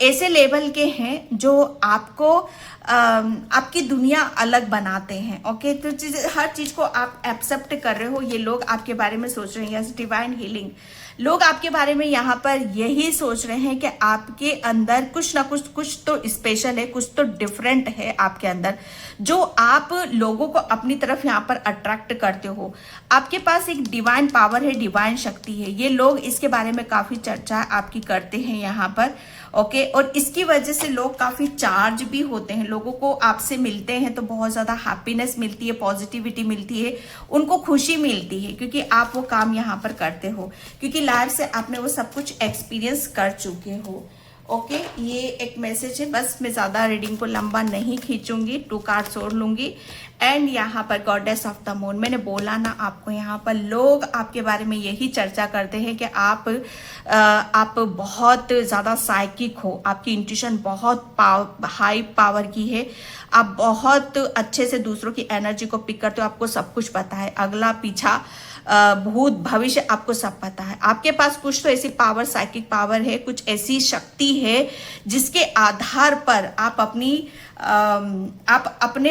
ऐसे लेवल के हैं जो आपको आपकी दुनिया अलग बनाते हैं। ओके, तो हर चीज को आप एक्सेप्ट कर रहे हो। ये लोग आपके बारे में सोच रहे हैं, डिवाइन हीलिंग, लोग आपके बारे में यहाँ पर यही सोच रहे हैं कि आपके अंदर कुछ ना कुछ तो स्पेशल है, कुछ तो डिफरेंट है आपके अंदर, जो आप लोगों को अपनी तरफ यहाँ पर अट्रैक्ट करते हो। आपके पास एक डिवाइन पावर है, डिवाइन शक्ति है। ये लोग इसके बारे में काफी चर्चा आपकी करते हैं यहाँ पर। ओके, और इसकी वजह से लोग काफी चार्ज भी होते हैं। लोगों को आपसे मिलते हैं तो बहुत ज्यादा हैप्पीनेस मिलती है, पॉजिटिविटी मिलती है, उनको खुशी मिलती है, क्योंकि आप वो काम यहाँ पर करते हो, क्योंकि लाइफ से आपने वो सब कुछ एक्सपीरियंस कर चुके हो। ओके, ये एक मैसेज है, बस मैं ज्यादा रीडिंग को लंबा नहीं खींचूंगी, 2 कार्ड्स और लूंगी। एंड यहाँ पर गॉडेस ऑफ द मून, मैंने बोला ना आपको, यहाँ पर लोग आपके बारे में यही चर्चा करते हैं कि आप बहुत ज्यादा साइकिक हो, आपकी इंट्यूशन बहुत हाई पावर की है, आप बहुत अच्छे से दूसरों की एनर्जी को पिक करते हो, आपको सब कुछ पता है, अगला पीछा भूत भविष्य आपको सब पता है। आपके पास कुछ तो ऐसी पावर, साइकिक पावर है, कुछ ऐसी शक्ति है जिसके आधार पर आप अपने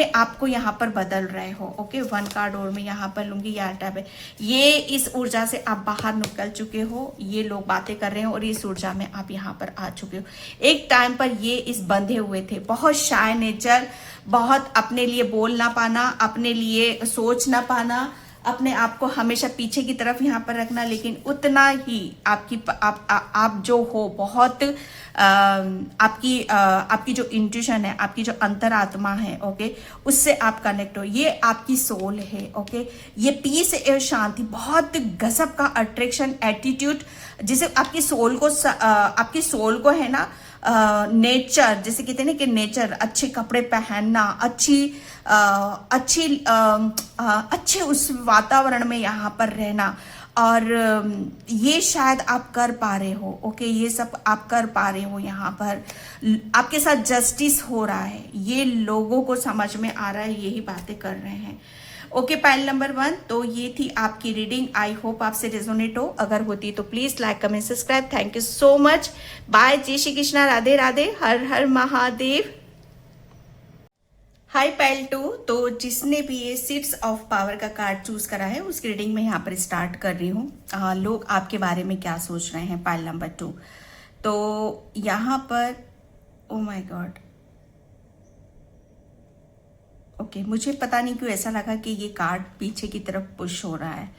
आप को यहाँ पर बदल रहे हो। ओके, 1 कार्ड और मैं यहाँ पर लूंगी, यार टाइप है। ये इस ऊर्जा से आप बाहर निकल चुके हो, ये लोग बातें कर रहे हैं और इस ऊर्जा में आप यहाँ पर आ चुके हो। एक टाइम पर ये इस बंधे हुए थे, बहुत शाय नेचर, बहुत अपने लिए बोल ना पाना, अपने लिए सोच ना पाना, अपने आप को हमेशा पीछे की तरफ यहाँ पर रखना, लेकिन उतना ही आप जो हो, बहुत आपकी जो इंट्यूशन है, आपकी जो अंतरात्मा है, ओके, उससे आप कनेक्ट हो, ये आपकी सोल है। ओके, ये पीस और शांति, बहुत गजब का अट्रैक्शन, एटीट्यूड, जिसे आपकी सोल को है ना, नेचर, जैसे कहते हैं ना कि नेचर, अच्छे कपड़े पहनना, अच्छे उस वातावरण में यहाँ पर रहना, और ये शायद आप कर पा रहे हो। ओके, ये सब आप कर पा रहे हो, यहाँ पर आपके साथ जस्टिस हो रहा है, ये लोगों को समझ में आ रहा है, यही बातें कर रहे हैं। ओके, पाइल नंबर 1, तो ये थी आपकी रीडिंग। आई होप आपसे रेजोनेट हो, अगर होती तो please like, comment, subscribe. Thank you so much, bye, जय श्री कृष्णा, राधे राधे, हर हर महादेव। Hi pile 2। तो जिसने भी ये सीड्स ऑफ पावर का कार्ड चूज करा है उसकी रीडिंग में यहाँ पर स्टार्ट कर रही हूँ। लोग आपके बारे में क्या सोच रहे हैं, पाइल नंबर 2। तो यहाँ पर ओ माय गॉड, ओके, मुझे पता नहीं क्यों ऐसा लगा कि ये कार्ड पीछे की तरफ पुश हो रहा है।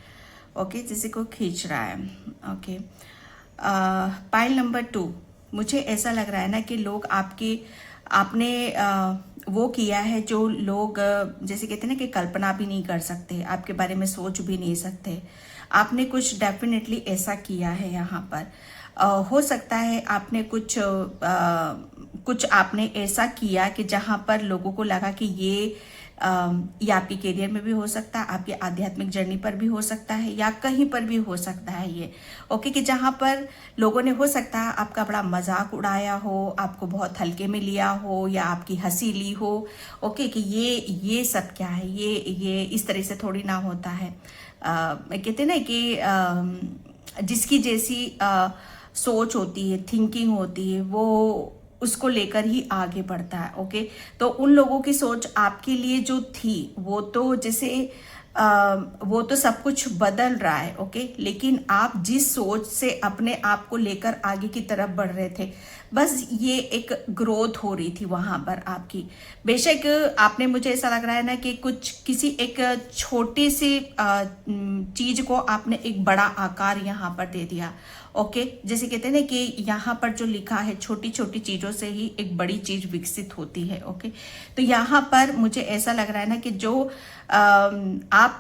ओके, जिसे को खींच रहा है। ओके, पाइल नंबर 2, मुझे ऐसा लग रहा है ना कि लोग आपने वो किया है जो लोग जैसे कहते हैं ना कि कल्पना भी नहीं कर सकते, आपके बारे में सोच भी नहीं सकते। आपने कुछ डेफिनेटली ऐसा किया है यहाँ पर। हो सकता है आपने कुछ आपने ऐसा किया कि जहाँ पर लोगों को लगा कि ये आपके करियर में भी हो सकता है, आपकी आध्यात्मिक जर्नी पर भी हो सकता है, या कहीं पर भी हो सकता है ये। ओके, कि जहाँ पर लोगों ने हो सकता है आपका बड़ा मजाक उड़ाया हो, आपको बहुत हल्के में लिया हो, या आपकी हंसी ली हो। ओके, कि ये सब क्या है, ये इस तरह से थोड़ी ना होता है। कहते ना कि जिसकी जैसी सोच होती है, थिंकिंग होती है, वो उसको लेकर ही आगे बढ़ता है। ओके, तो उन लोगों की सोच आपके लिए जो थी वो तो जैसे वो तो सब कुछ बदल रहा है। ओके, लेकिन आप जिस सोच से अपने आप को लेकर आगे की तरफ बढ़ रहे थे, बस ये एक ग्रोथ हो रही थी वहां पर आपकी। बेशक आपने, मुझे ऐसा लग रहा है ना कि किसी एक छोटी सी चीज को आपने एक बड़ा आकार यहाँ पर दे दिया। ओके, जैसे कहते हैं ना कि यहाँ पर जो लिखा है, छोटी छोटी चीजों से ही एक बड़ी चीज विकसित होती है। ओके, तो यहाँ पर मुझे ऐसा लग रहा है ना कि जो आप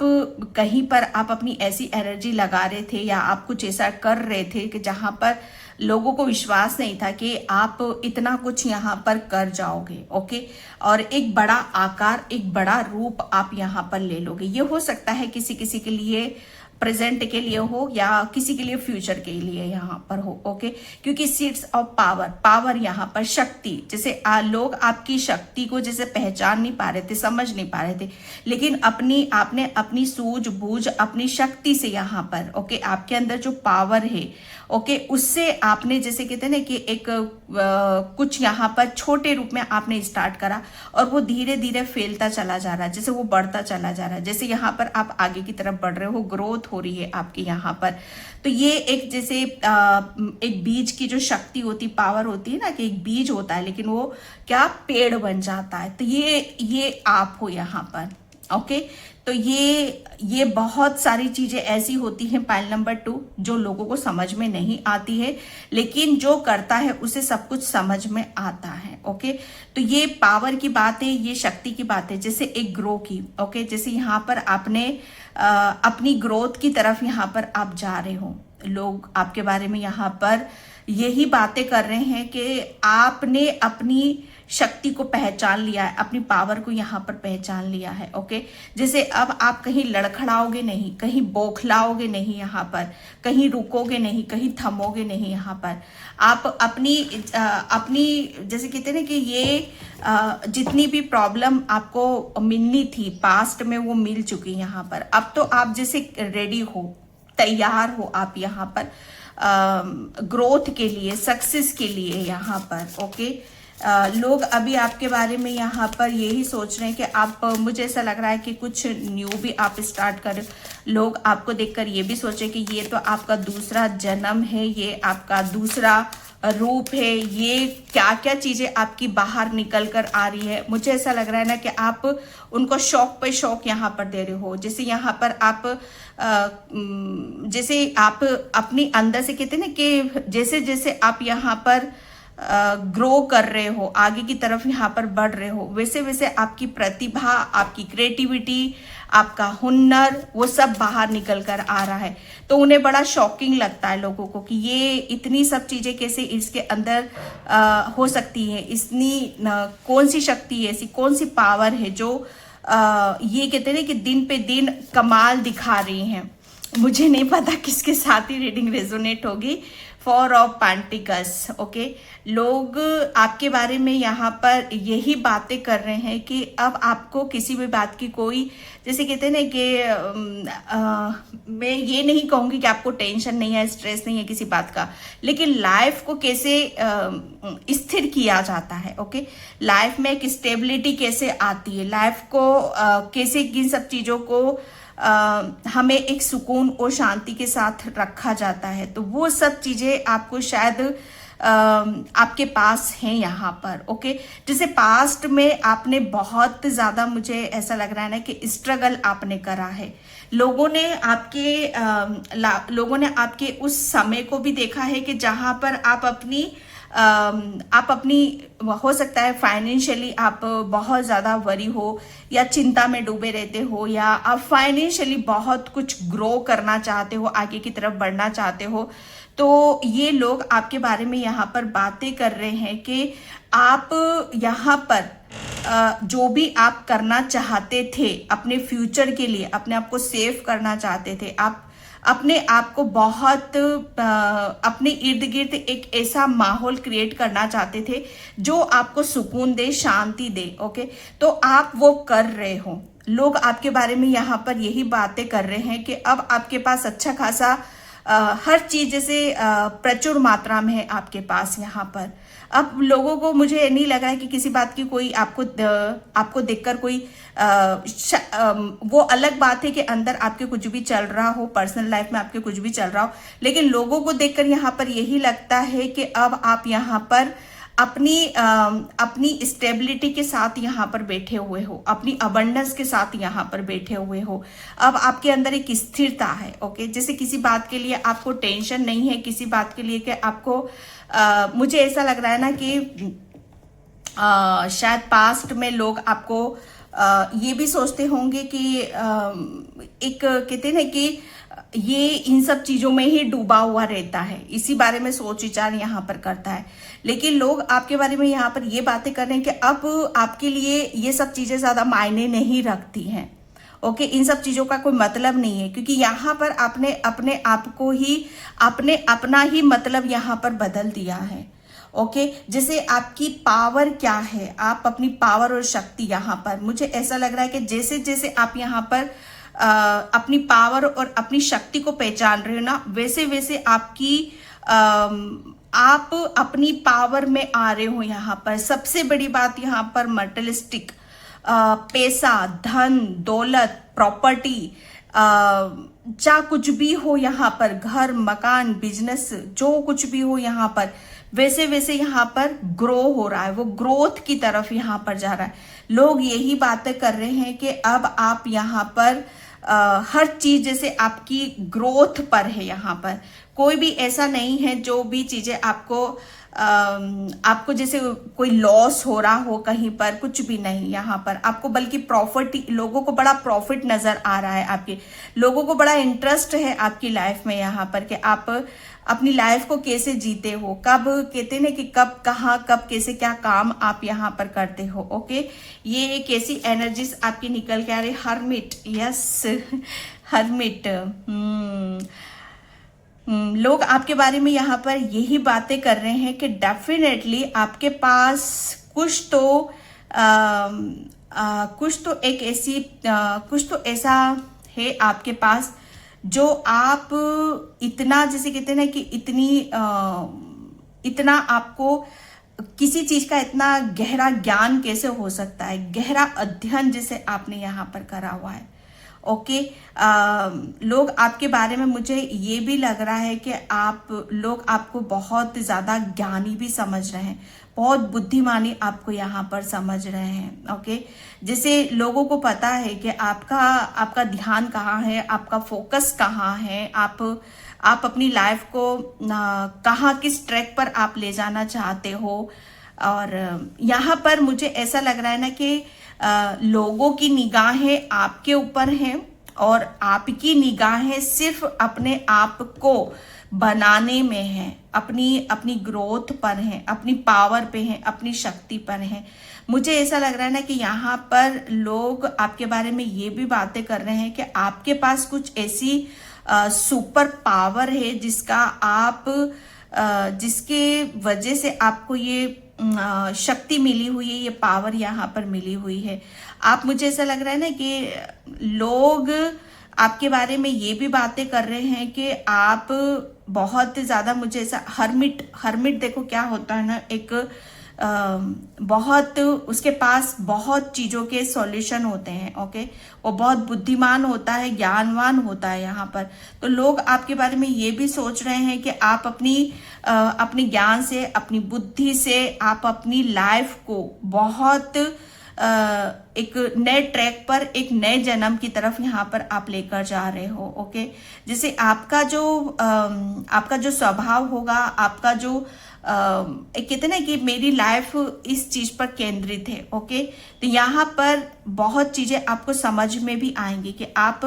कहीं पर आप अपनी ऐसी एनर्जी लगा रहे थे, या आप कुछ ऐसा कर रहे थे कि जहां पर लोगों को विश्वास नहीं था कि आप इतना कुछ यहाँ पर कर जाओगे। ओके, और एक बड़ा आकार, एक बड़ा रूप आप यहाँ पर ले लोगे। ये हो सकता है किसी किसी के लिए प्रेजेंट के लिए हो, या किसी के लिए फ्यूचर के लिए यहाँ पर हो। ओके, क्योंकि सीड्स ऑफ पावर यहाँ पर शक्ति, जैसे लोग आपकी शक्ति को जैसे पहचान नहीं पा रहे थे, समझ नहीं पा रहे थे, लेकिन आपने अपनी सूझबूझ, अपनी शक्ति से यहाँ पर ओके, आपके अंदर जो पावर है, ओके, उससे आपने जैसे कहते हैं ना कि एक कुछ यहाँ पर छोटे रूप में आपने स्टार्ट करा, और वो धीरे धीरे फैलता चला जा रहा है, जैसे वो बढ़ता चला जा रहा है, जैसे यहाँ पर आप आगे की तरफ बढ़ रहे हो, ग्रोथ हो रही है आपकी यहाँ पर। तो ये एक जैसे एक बीज की जो शक्ति होती, पावर होती है ना, कि एक बीज होता है लेकिन वो क्या पेड़ बन जाता है। तो ये आप हो यहाँ पर। ओके, तो ये बहुत सारी चीजें ऐसी होती हैं पाइल नंबर 2 जो लोगों को समझ में नहीं आती है, लेकिन जो करता है उसे सब कुछ समझ में आता है। ओके, तो ये पावर की बात है, ये शक्ति की बात है, जैसे एक ग्रो की। ओके, जैसे यहाँ पर आपने अपनी ग्रोथ की तरफ यहाँ पर आप जा रहे हो, लोग आपके बारे में यहाँ पर यही बातें कर रहे हैं कि आपने अपनी शक्ति को पहचान लिया है, अपनी पावर को यहाँ पर पहचान लिया है। ओके, जैसे अब आप कहीं लड़खड़ाओगे नहीं, कहीं बौखलाओगे नहीं, यहाँ पर कहीं रुकोगे नहीं, कहीं थमोगे नहीं। यहाँ पर आप अपनी जैसे कहते हैं ना कि ये जितनी भी प्रॉब्लम आपको मिलनी थी पास्ट में, वो मिल चुकी यहाँ पर। अब तो आप जैसे रेडी हो, तैयार हो आप यहाँ पर ग्रोथ के लिए, सक्सेस के लिए यहाँ पर। ओके, लोग अभी आपके बारे में यहाँ पर यही सोच रहे हैं कि आप, मुझे ऐसा लग रहा है कि कुछ न्यू भी आप स्टार्ट कर। लोग आपको देखकर ये भी सोचे कि ये तो आपका दूसरा जन्म है, ये आपका दूसरा रूप है, ये क्या क्या चीजें आपकी बाहर निकल कर आ रही है। मुझे ऐसा लग रहा है ना कि आप उनको शौक पे शौक यहाँ पर दे रहे हो। जैसे यहाँ पर आप जैसे आप अपनी अंदर से कहते हैं ना कि जैसे जैसे आप यहाँ पर ग्रो कर रहे हो, आगे की तरफ यहाँ पर बढ़ रहे हो, वैसे वैसे आपकी प्रतिभा, आपकी क्रिएटिविटी, आपका हुनर, वो सब बाहर निकल कर आ रहा है। तो उन्हें बड़ा शॉकिंग लगता है लोगों को कि ये इतनी सब चीजें कैसे इसके अंदर हो सकती है, इतनी कौन सी शक्ति है, ऐसी कौन सी पावर है जो ये कहते हैं कि दिन पे दिन कमाल दिखा रही हैं। मुझे नहीं पता किसके साथ ही रीडिंग रेजोनेट होगी, फोर ऑफ पेंटिकल्स। ओके, लोग आपके बारे में यहाँ पर यही बातें कर रहे हैं कि अब आपको किसी भी बात की कोई, जैसे कहते हैं ना कि मैं ये नहीं कहूँगी कि आपको टेंशन नहीं है, स्ट्रेस नहीं है किसी बात का, लेकिन लाइफ को कैसे स्थिर किया जाता है। ओके, लाइफ में एक स्टेबिलिटी कैसे आती है, लाइफ को कैसे किन सब चीज़ों को हमें एक सुकून और शांति के साथ रखा जाता है, तो वो सब चीज़ें आपको शायद आपके पास हैं यहाँ पर। ओके, जैसे पास्ट में आपने बहुत ज़्यादा, मुझे ऐसा लग रहा है ना कि स्ट्रगल आपने करा है। लोगों ने आपके उस समय को भी देखा है कि जहाँ पर आप अपनी हो सकता है फाइनेंशियली आप बहुत ज़्यादा वरी हो या चिंता में डूबे रहते हो, या आप फाइनेंशियली बहुत कुछ ग्रो करना चाहते हो, आगे की तरफ बढ़ना चाहते हो, तो ये लोग आपके बारे में यहाँ पर बातें कर रहे हैं कि आप यहाँ पर जो भी आप करना चाहते थे अपने फ्यूचर के लिए, अपने आप को सेव करना चाहते थे, आप अपने आप को बहुत अपने इर्द गिर्द एक ऐसा माहौल क्रिएट करना चाहते थे जो आपको सुकून दे, शांति दे। ओके, तो आप वो कर रहे हो। लोग आपके बारे में यहाँ पर यही बातें कर रहे हैं कि अब आपके पास अच्छा खासा हर चीज जैसे प्रचुर मात्रा में है आपके पास यहाँ पर। अब लोगों को, मुझे नहीं लग रहा है कि किसी बात की कोई आपको देखकर कोई वो अलग बात है कि अंदर आपके कुछ भी चल रहा हो, पर्सनल लाइफ में आपके कुछ भी चल रहा हो, लेकिन लोगों को देखकर यहाँ पर यही लगता है कि अब आप यहाँ पर अपनी स्टेबिलिटी के साथ यहाँ पर बैठे हुए हो, अपनी अबंडेंस के साथ यहाँ पर बैठे हुए हो। अब आपके अंदर एक स्थिरता है। ओके, जैसे किसी बात के लिए आपको टेंशन नहीं है, किसी बात के लिए कि आपको मुझे ऐसा लग रहा है ना कि शायद पास्ट में लोग आपको ये भी सोचते होंगे कि एक कहते हैं ना कि ये इन सब चीजों में ही डूबा हुआ रहता है, इसी बारे में सोच विचार यहाँ पर करता है। लेकिन लोग आपके बारे में यहाँ पर ये बातें कर रहे हैं कि अब आपके लिए ये सब चीजें ज्यादा मायने नहीं रखती हैं। ओके, इन सब चीजों का कोई मतलब नहीं है, क्योंकि यहाँ पर आपने अपने आप को ही अपना ही मतलब यहाँ पर बदल दिया है। ओके, जैसे आपकी पावर क्या है, आप अपनी पावर और शक्ति यहाँ पर, मुझे ऐसा लग रहा है कि जैसे जैसे आप यहाँ पर अपनी पावर और अपनी शक्ति को पहचान रहे हो ना, वैसे वैसे आप अपनी पावर में आ रहे हो यहाँ पर। सबसे बड़ी बात यहाँ पर मटेरियलिस्टिक पैसा, धन, दौलत, प्रॉपर्टी, चाहे कुछ भी हो यहाँ पर, घर, मकान, बिजनेस, जो कुछ भी हो यहाँ पर, वैसे वैसे यहाँ पर ग्रो हो रहा है, वो ग्रोथ की तरफ यहाँ पर जा रहा है। लोग यही बातें कर रहे हैं कि अब आप यहाँ पर हर चीज जैसे आपकी ग्रोथ पर है। यहाँ पर कोई भी ऐसा नहीं है जो भी चीजें आपको जैसे कोई लॉस हो रहा हो कहीं पर, कुछ भी नहीं यहाँ पर आपको, बल्कि प्रॉफिट, लोगों को बड़ा प्रॉफिट नजर आ रहा है, आपके लोगों को बड़ा इंटरेस्ट है आपकी लाइफ में यहाँ पर कि आप अपनी लाइफ को कैसे जीते हो, कब कहते हैं ना कि कब कहाँ कब कैसे क्या काम आप यहाँ पर करते हो। ओके, ये एक ऐसी एनर्जीज आपकी निकल के आ रही। Hermit, yes hermit. लोग आपके बारे में यहाँ पर यही बातें कर रहे हैं कि डेफिनेटली आपके पास कुछ तो ऐसा है आपके पास जो आप इतना, जैसे कहते हैं ना कि इतना आपको किसी चीज का इतना गहरा ज्ञान कैसे हो सकता है, गहरा अध्ययन जैसे आपने यहाँ पर करा हुआ है। ओके, लोग आपके बारे में, मुझे ये भी लग रहा है कि लोग आपको बहुत ज्यादा ज्ञानी भी समझ रहे हैं, बहुत बुद्धिमानी आपको यहाँ पर समझ रहे हैं। ओके, जैसे लोगों को पता है कि आपका ध्यान कहाँ है, आपका फोकस कहाँ है, आप अपनी लाइफ को कहाँ, किस ट्रैक पर आप ले जाना चाहते हो। और यहाँ पर मुझे ऐसा लग रहा है ना कि लोगों की निगाहें आपके ऊपर हैं और आपकी निगाहें सिर्फ अपने आप को बनाने में है, अपनी ग्रोथ पर है, अपनी पावर पे है, अपनी शक्ति पर है। मुझे ऐसा लग रहा है ना कि यहाँ पर लोग आपके बारे में ये भी बातें कर रहे हैं कि आपके पास कुछ ऐसी सुपर पावर है जिसका आप जिसके वजह से आपको ये शक्ति मिली हुई है, ये पावर यहाँ पर मिली हुई है। आप, मुझे ऐसा लग रहा है ना कि लोग आपके बारे में ये भी बातें कर रहे हैं कि आप बहुत ज्यादा, मुझे ऐसा हर्मिट देखो क्या होता है ना, एक बहुत उसके पास बहुत चीजों के सॉल्यूशन होते हैं। ओके, वो बहुत बुद्धिमान होता है, ज्ञानवान होता है यहाँ पर। तो लोग आपके बारे में ये भी सोच रहे हैं कि आप अपनी ज्ञान से, अपनी बुद्धि से आप अपनी लाइफ को बहुत एक नए ट्रैक पर, एक नए जन्म की तरफ यहाँ पर आप लेकर जा रहे हो। ओके, जैसे आपका जो स्वभाव होगा, आपका जो कहते ना कि मेरी लाइफ इस चीज पर केंद्रित है। ओके, तो यहाँ पर बहुत चीजें आपको समझ में भी आएंगी कि आप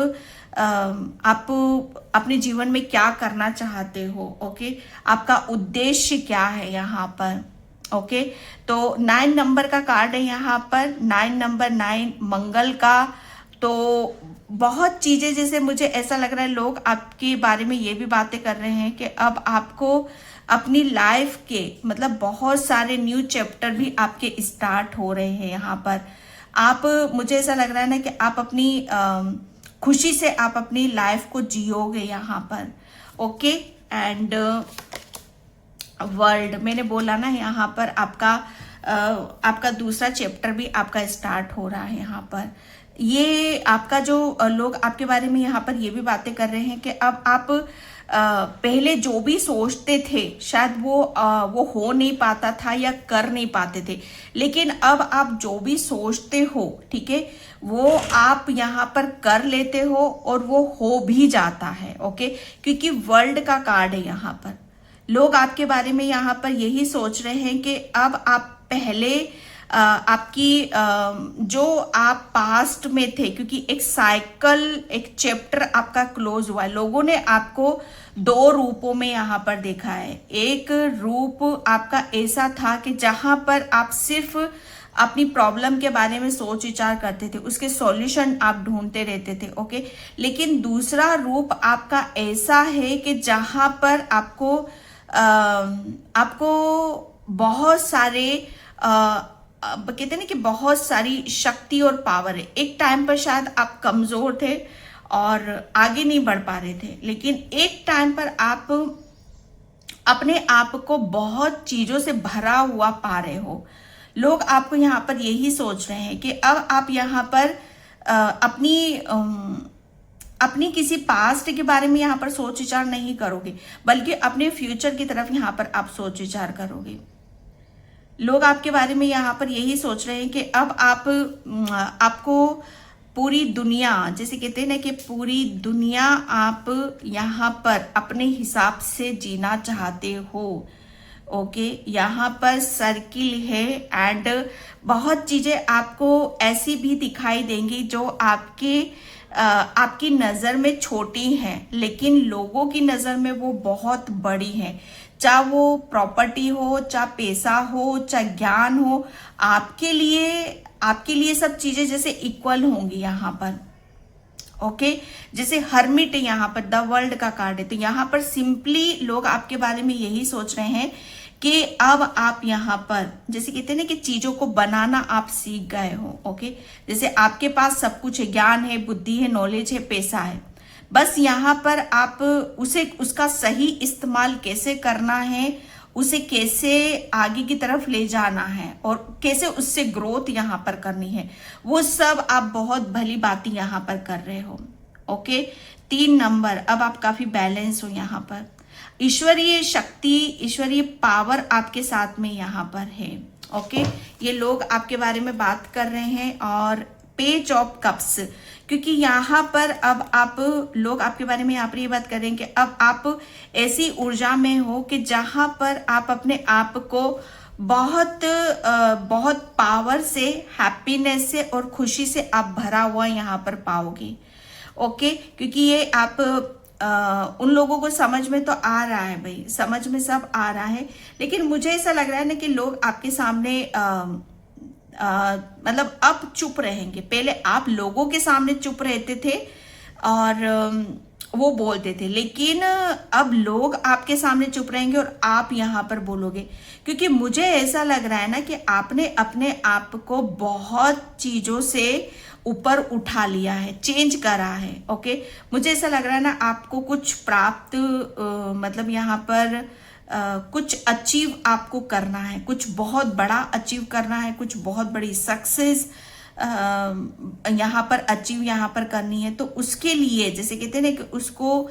अपने जीवन में क्या करना चाहते हो। ओके, आपका उद्देश्य क्या है यहाँ पर। ओके, तो 9 नंबर का कार्ड है यहाँ पर, 9 नंबर 9 मंगल का। तो बहुत चीजें, जैसे मुझे ऐसा लग रहा है लोग आपके बारे में ये भी बातें कर रहे हैं कि अब आपको अपनी लाइफ के मतलब बहुत सारे न्यू चैप्टर भी आपके स्टार्ट हो रहे हैं यहाँ पर। आप, मुझे ऐसा लग रहा है ना कि आप अपनी खुशी से आप अपनी लाइफ को जियोगे यहाँ पर। ओके, एंड वर्ल्ड मैंने बोला ना, यहाँ पर आपका दूसरा चैप्टर भी आपका स्टार्ट हो रहा है यहाँ पर। ये आपका जो लोग आपके बारे में यहाँ पर ये भी बातें कर रहे हैं कि अब आप पहले जो भी सोचते थे शायद वो हो नहीं पाता था या कर नहीं पाते थे, लेकिन अब आप जो भी सोचते हो, ठीक है, वो आप यहाँ पर कर लेते हो और वो हो भी जाता है। ओके, क्योंकि वर्ल्ड का कार्ड है यहाँ पर। लोग आपके बारे में यहाँ पर यही सोच रहे हैं कि अब आप पहले आपकी जो आप पास्ट में थे, क्योंकि एक साइकिल, एक चैप्टर आपका क्लोज हुआ है। लोगों ने आपको 2 रूपों में यहाँ पर देखा है। एक रूप आपका ऐसा था कि जहां पर आप सिर्फ अपनी प्रॉब्लम के बारे में सोच विचार करते थे, उसके सॉल्यूशन आप ढूंढते रहते थे। ओके, लेकिन दूसरा रूप आपका ऐसा है कि जहां पर आपको बहुत सारे कहते हैं ना कि बहुत सारी शक्ति और पावर है। एक टाइम पर शायद आप कमजोर थे और आगे नहीं बढ़ पा रहे थे, लेकिन एक टाइम पर आप अपने आप को बहुत चीजों से भरा हुआ पा रहे हो। लोग आपको यहाँ पर यही सोच रहे हैं कि अब आप यहाँ पर अपनी किसी पास्ट के बारे में यहाँ पर सोच विचार नहीं करोगे, बल्कि अपने फ्यूचर की तरफ यहाँ पर आप सोच विचार करोगे। लोग आपके बारे में यहाँ पर यही सोच रहे हैं कि अब आपको पूरी दुनिया, जैसे कहते हैं ना कि पूरी दुनिया आप यहाँ पर अपने हिसाब से जीना चाहते हो। ओके, यहाँ पर सर्किल है एंड बहुत चीजें आपको ऐसी भी दिखाई देंगी जो आपकी नजर में छोटी हैं, लेकिन लोगों की नजर में वो बहुत बड़ी हैं। चाहे वो प्रॉपर्टी हो, चाहे पैसा हो, चाहे ज्ञान हो, आपके लिए सब चीजें जैसे इक्वल होंगी यहाँ पर। ओके, जैसे हर्मिट यहाँ पर द वर्ल्ड का कार्ड है, तो यहाँ पर सिंपली लोग आपके बारे में यही सोच रहे हैं कि अब आप यहाँ पर, जैसे कहते हैं ना कि चीजों को बनाना आप सीख गए हो। ओके, जैसे आपके पास सब कुछ है, ज्ञान है, बुद्धि है, नॉलेज है, पैसा है, बस यहाँ पर आप उसका सही इस्तेमाल कैसे करना है, उसे कैसे आगे की तरफ ले जाना है और कैसे उससे ग्रोथ यहाँ पर करनी है, वो सब आप बहुत भली बातें यहाँ पर कर रहे हो। ओके, 3 नंबर, अब आप काफी बैलेंस हो यहाँ पर। ईश्वरीय शक्ति, ईश्वरीय पावर आपके साथ में यहाँ पर है। ओके, ये लोग आपके बारे में बात कर रहे हैं। और पेज ऑफ कप्स, क्योंकि यहाँ पर अब लोग आपके बारे में यहाँ पर ये बात कर रहे हैं कि अब आप ऐसी ऊर्जा में हो कि जहां पर आप अपने आप को बहुत पावर से, हैप्पीनेस से और खुशी से आप भरा हुआ यहाँ पर पाओगे। ओके, क्योंकि ये आप उन लोगों को समझ में तो आ रहा है भाई, समझ में सब आ रहा है, लेकिन मुझे ऐसा लग रहा है ना कि लोग आपके सामने मतलब अब चुप रहेंगे। पहले आप लोगों के सामने चुप रहते थे और वो बोलते थे, लेकिन अब लोग आपके सामने चुप रहेंगे और आप यहाँ पर बोलोगे, क्योंकि मुझे ऐसा लग रहा है ना कि आपने अपने आप को बहुत चीजों से ऊपर उठा लिया है, चेंज करा है। ओके, मुझे ऐसा लग रहा है ना आपको कुछ प्राप्त मतलब यहाँ पर कुछ अचीव आपको करना है, कुछ बहुत बड़ा अचीव करना है, कुछ बहुत बड़ी सक्सेस यहाँ पर अचीव यहाँ पर करनी है। तो उसके लिए जैसे कहते हैं ना कि उसको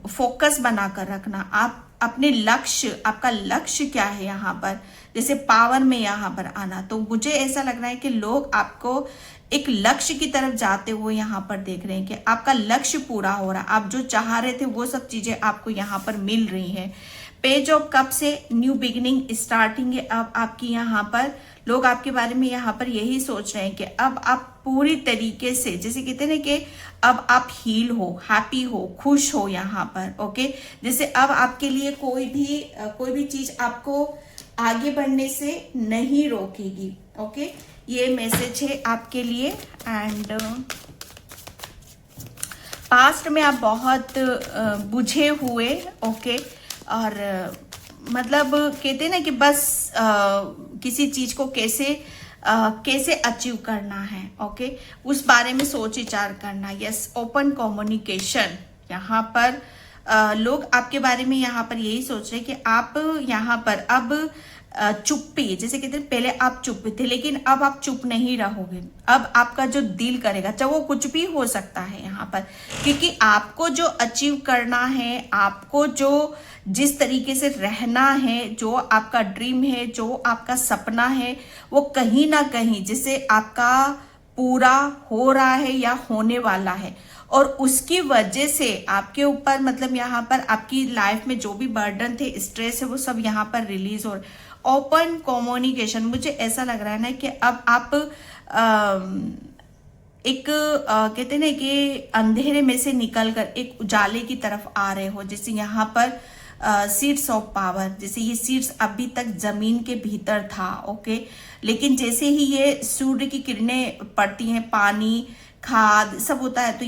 फोकस बनाकर रखना, आप अपने लक्ष्य, आपका लक्ष्य क्या है यहाँ पर, जैसे पावर में यहाँ पर आना। तो मुझे ऐसा लग रहा है कि लोग आपको एक लक्ष्य की तरफ जाते हुए यहाँ पर देख रहे हैं कि आपका लक्ष्य पूरा हो रहा है, आप जो चाह रहे थे वो सब चीजें आपको यहाँ पर मिल रही हैं। पेज ऑफ कप से न्यू बिगिनिंग स्टार्टिंग है अब आपकी यहाँ पर। लोग आपके बारे में यहाँ पर यही सोच रहे हैं कि अब आप पूरी तरीके से, जैसे कहते हैं ना कि अब आप हील हो, हैप्पी हो, खुश हो यहाँ पर। ओके, जैसे अब आपके लिए कोई भी चीज आपको आगे बढ़ने से नहीं रोकेगी। ओके, ये मैसेज है आपके लिए। एंड पास्ट में आप बहुत बुझे हुए, ओके, और मतलब कहते हैं ना कि बस किसी चीज को कैसे अचीव करना है। ओके, उस बारे में सोच विचार करना। यस, ओपन कम्युनिकेशन यहाँ पर लोग आपके बारे में यहाँ पर यही सोच रहे हैं कि आप यहाँ पर अब चुप्पी, जैसे कहते हैं पहले आप चुप थे लेकिन अब आप चुप नहीं रहोगे। अब आपका जो दिल करेगा, चाहे वो कुछ भी हो सकता है यहाँ पर, क्योंकि आपको जो अचीव करना है, आपको जो जिस तरीके से रहना है, जो आपका ड्रीम है, जो आपका सपना है, वो कहीं ना कहीं जैसे आपका पूरा हो रहा है या होने वाला है। और उसकी वजह से आपके ऊपर मतलब यहाँ पर आपकी लाइफ में जो भी बर्डन थे, स्ट्रेस है, वो सब यहाँ पर रिलीज हो रहे। ओपन कम्युनिकेशन, मुझे ऐसा लग रहा है ना कि अब आप एक कहते हैं ना कि अंधेरे में से निकलकर एक उजाले की तरफ आ रहे हो। जैसे यहाँ पर सीड्स ऑफ पावर, जैसे ये सीड्स अभी तक जमीन के भीतर था। ओके, लेकिन जैसे ही ये सूर्य की किरणें पड़ती हैं, पानी, खाद सब होता है, तो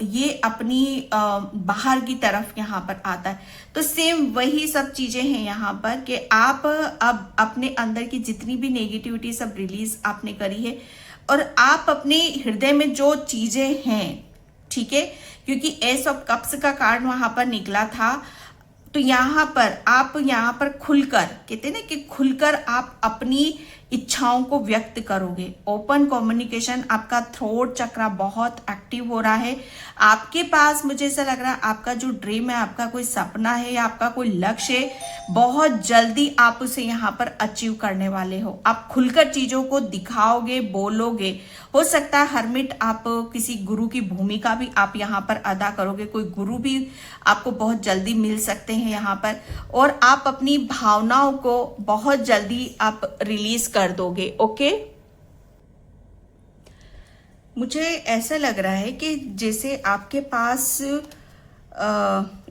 ये अपनी बाहर की तरफ यहाँ पर आता है। तो सेम वही सब चीजें हैं यहाँ पर कि आप अब अपने अंदर की जितनी भी नेगेटिविटी सब रिलीज आपने करी है, और आप अपने हृदय में जो चीजें हैं, ठीक है, क्योंकि एस ऑफ कप्स का कार्ड वहां पर निकला था, तो यहाँ पर आप यहाँ पर खुलकर, कहते हैं ना कि खुलकर आप अपनी इच्छाओं को व्यक्त करोगे। ओपन कम्युनिकेशन, आपका थ्रोट चक्रा बहुत एक्टिव हो रहा है। आपके पास मुझे ऐसा लग रहा है आपका जो ड्रीम है, आपका कोई सपना है या आपका कोई लक्ष्य है, बहुत जल्दी आप उसे यहाँ पर अचीव करने वाले हो। आप खुलकर चीजों को दिखाओगे, बोलोगे। हो सकता है हरमिट, आप किसी गुरु की भूमिका भी आप यहाँ पर अदा करोगे, कोई गुरु भी आपको बहुत जल्दी मिल सकते हैं यहाँ पर, और आप अपनी भावनाओं को बहुत जल्दी आप रिलीज कर दोगे। ओके, मुझे ऐसा लग रहा है कि जैसे आपके पास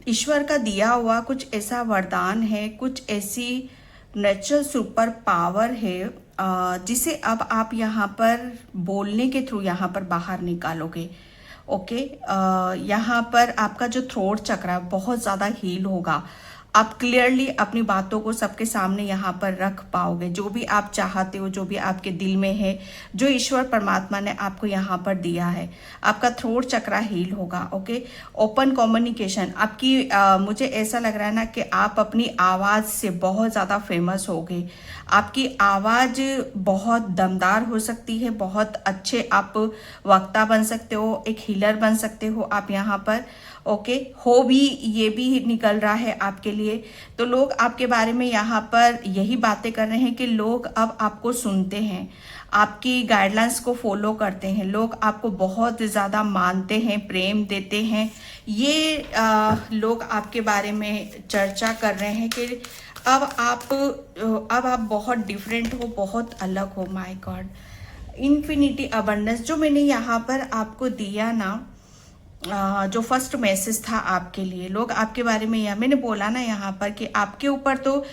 ईश्वर का दिया हुआ कुछ ऐसा वरदान है, कुछ ऐसी नेचुरल सुपर पावर है जिसे अब आप यहाँ पर बोलने के थ्रू यहाँ पर बाहर निकालोगे। ओके, यहाँ पर आपका जो थ्रोट चक्र बहुत ज़्यादा हील होगा। आप क्लियरली अपनी बातों को सबके सामने यहाँ पर रख पाओगे, जो भी आप चाहते हो, जो भी आपके दिल में है, जो ईश्वर परमात्मा ने आपको यहाँ पर दिया है। आपका थ्रोट चक्र हील होगा। ओके, ओपन कम्युनिकेशन आपकी मुझे ऐसा लग रहा है ना कि आप अपनी आवाज़ से बहुत ज़्यादा फेमस होगे। आपकी आवाज़ बहुत दमदार हो सकती है, बहुत अच्छे आप वक्ता बन सकते हो, एक हीलर बन सकते हो आप यहाँ पर। ओके, हो भी ये भी निकल रहा है आपके लिए। तो लोग आपके बारे में यहाँ पर यही बातें कर रहे हैं कि लोग अब आपको सुनते हैं, आपकी गाइडलाइंस को फॉलो करते हैं, लोग आपको बहुत ज़्यादा मानते हैं, प्रेम देते हैं। ये लोग आपके बारे में चर्चा कर रहे हैं कि अब आप बहुत डिफरेंट हो, बहुत अलग हो। माय गॉड, इन्फिनिटी अबंडेंस जो मैंने यहाँ पर आपको दिया ना, जो फर्स्ट मैसेज था आपके लिए, लोग आपके बारे में यह मैंने बोला ना यहाँ पर कि आपके ऊपर तो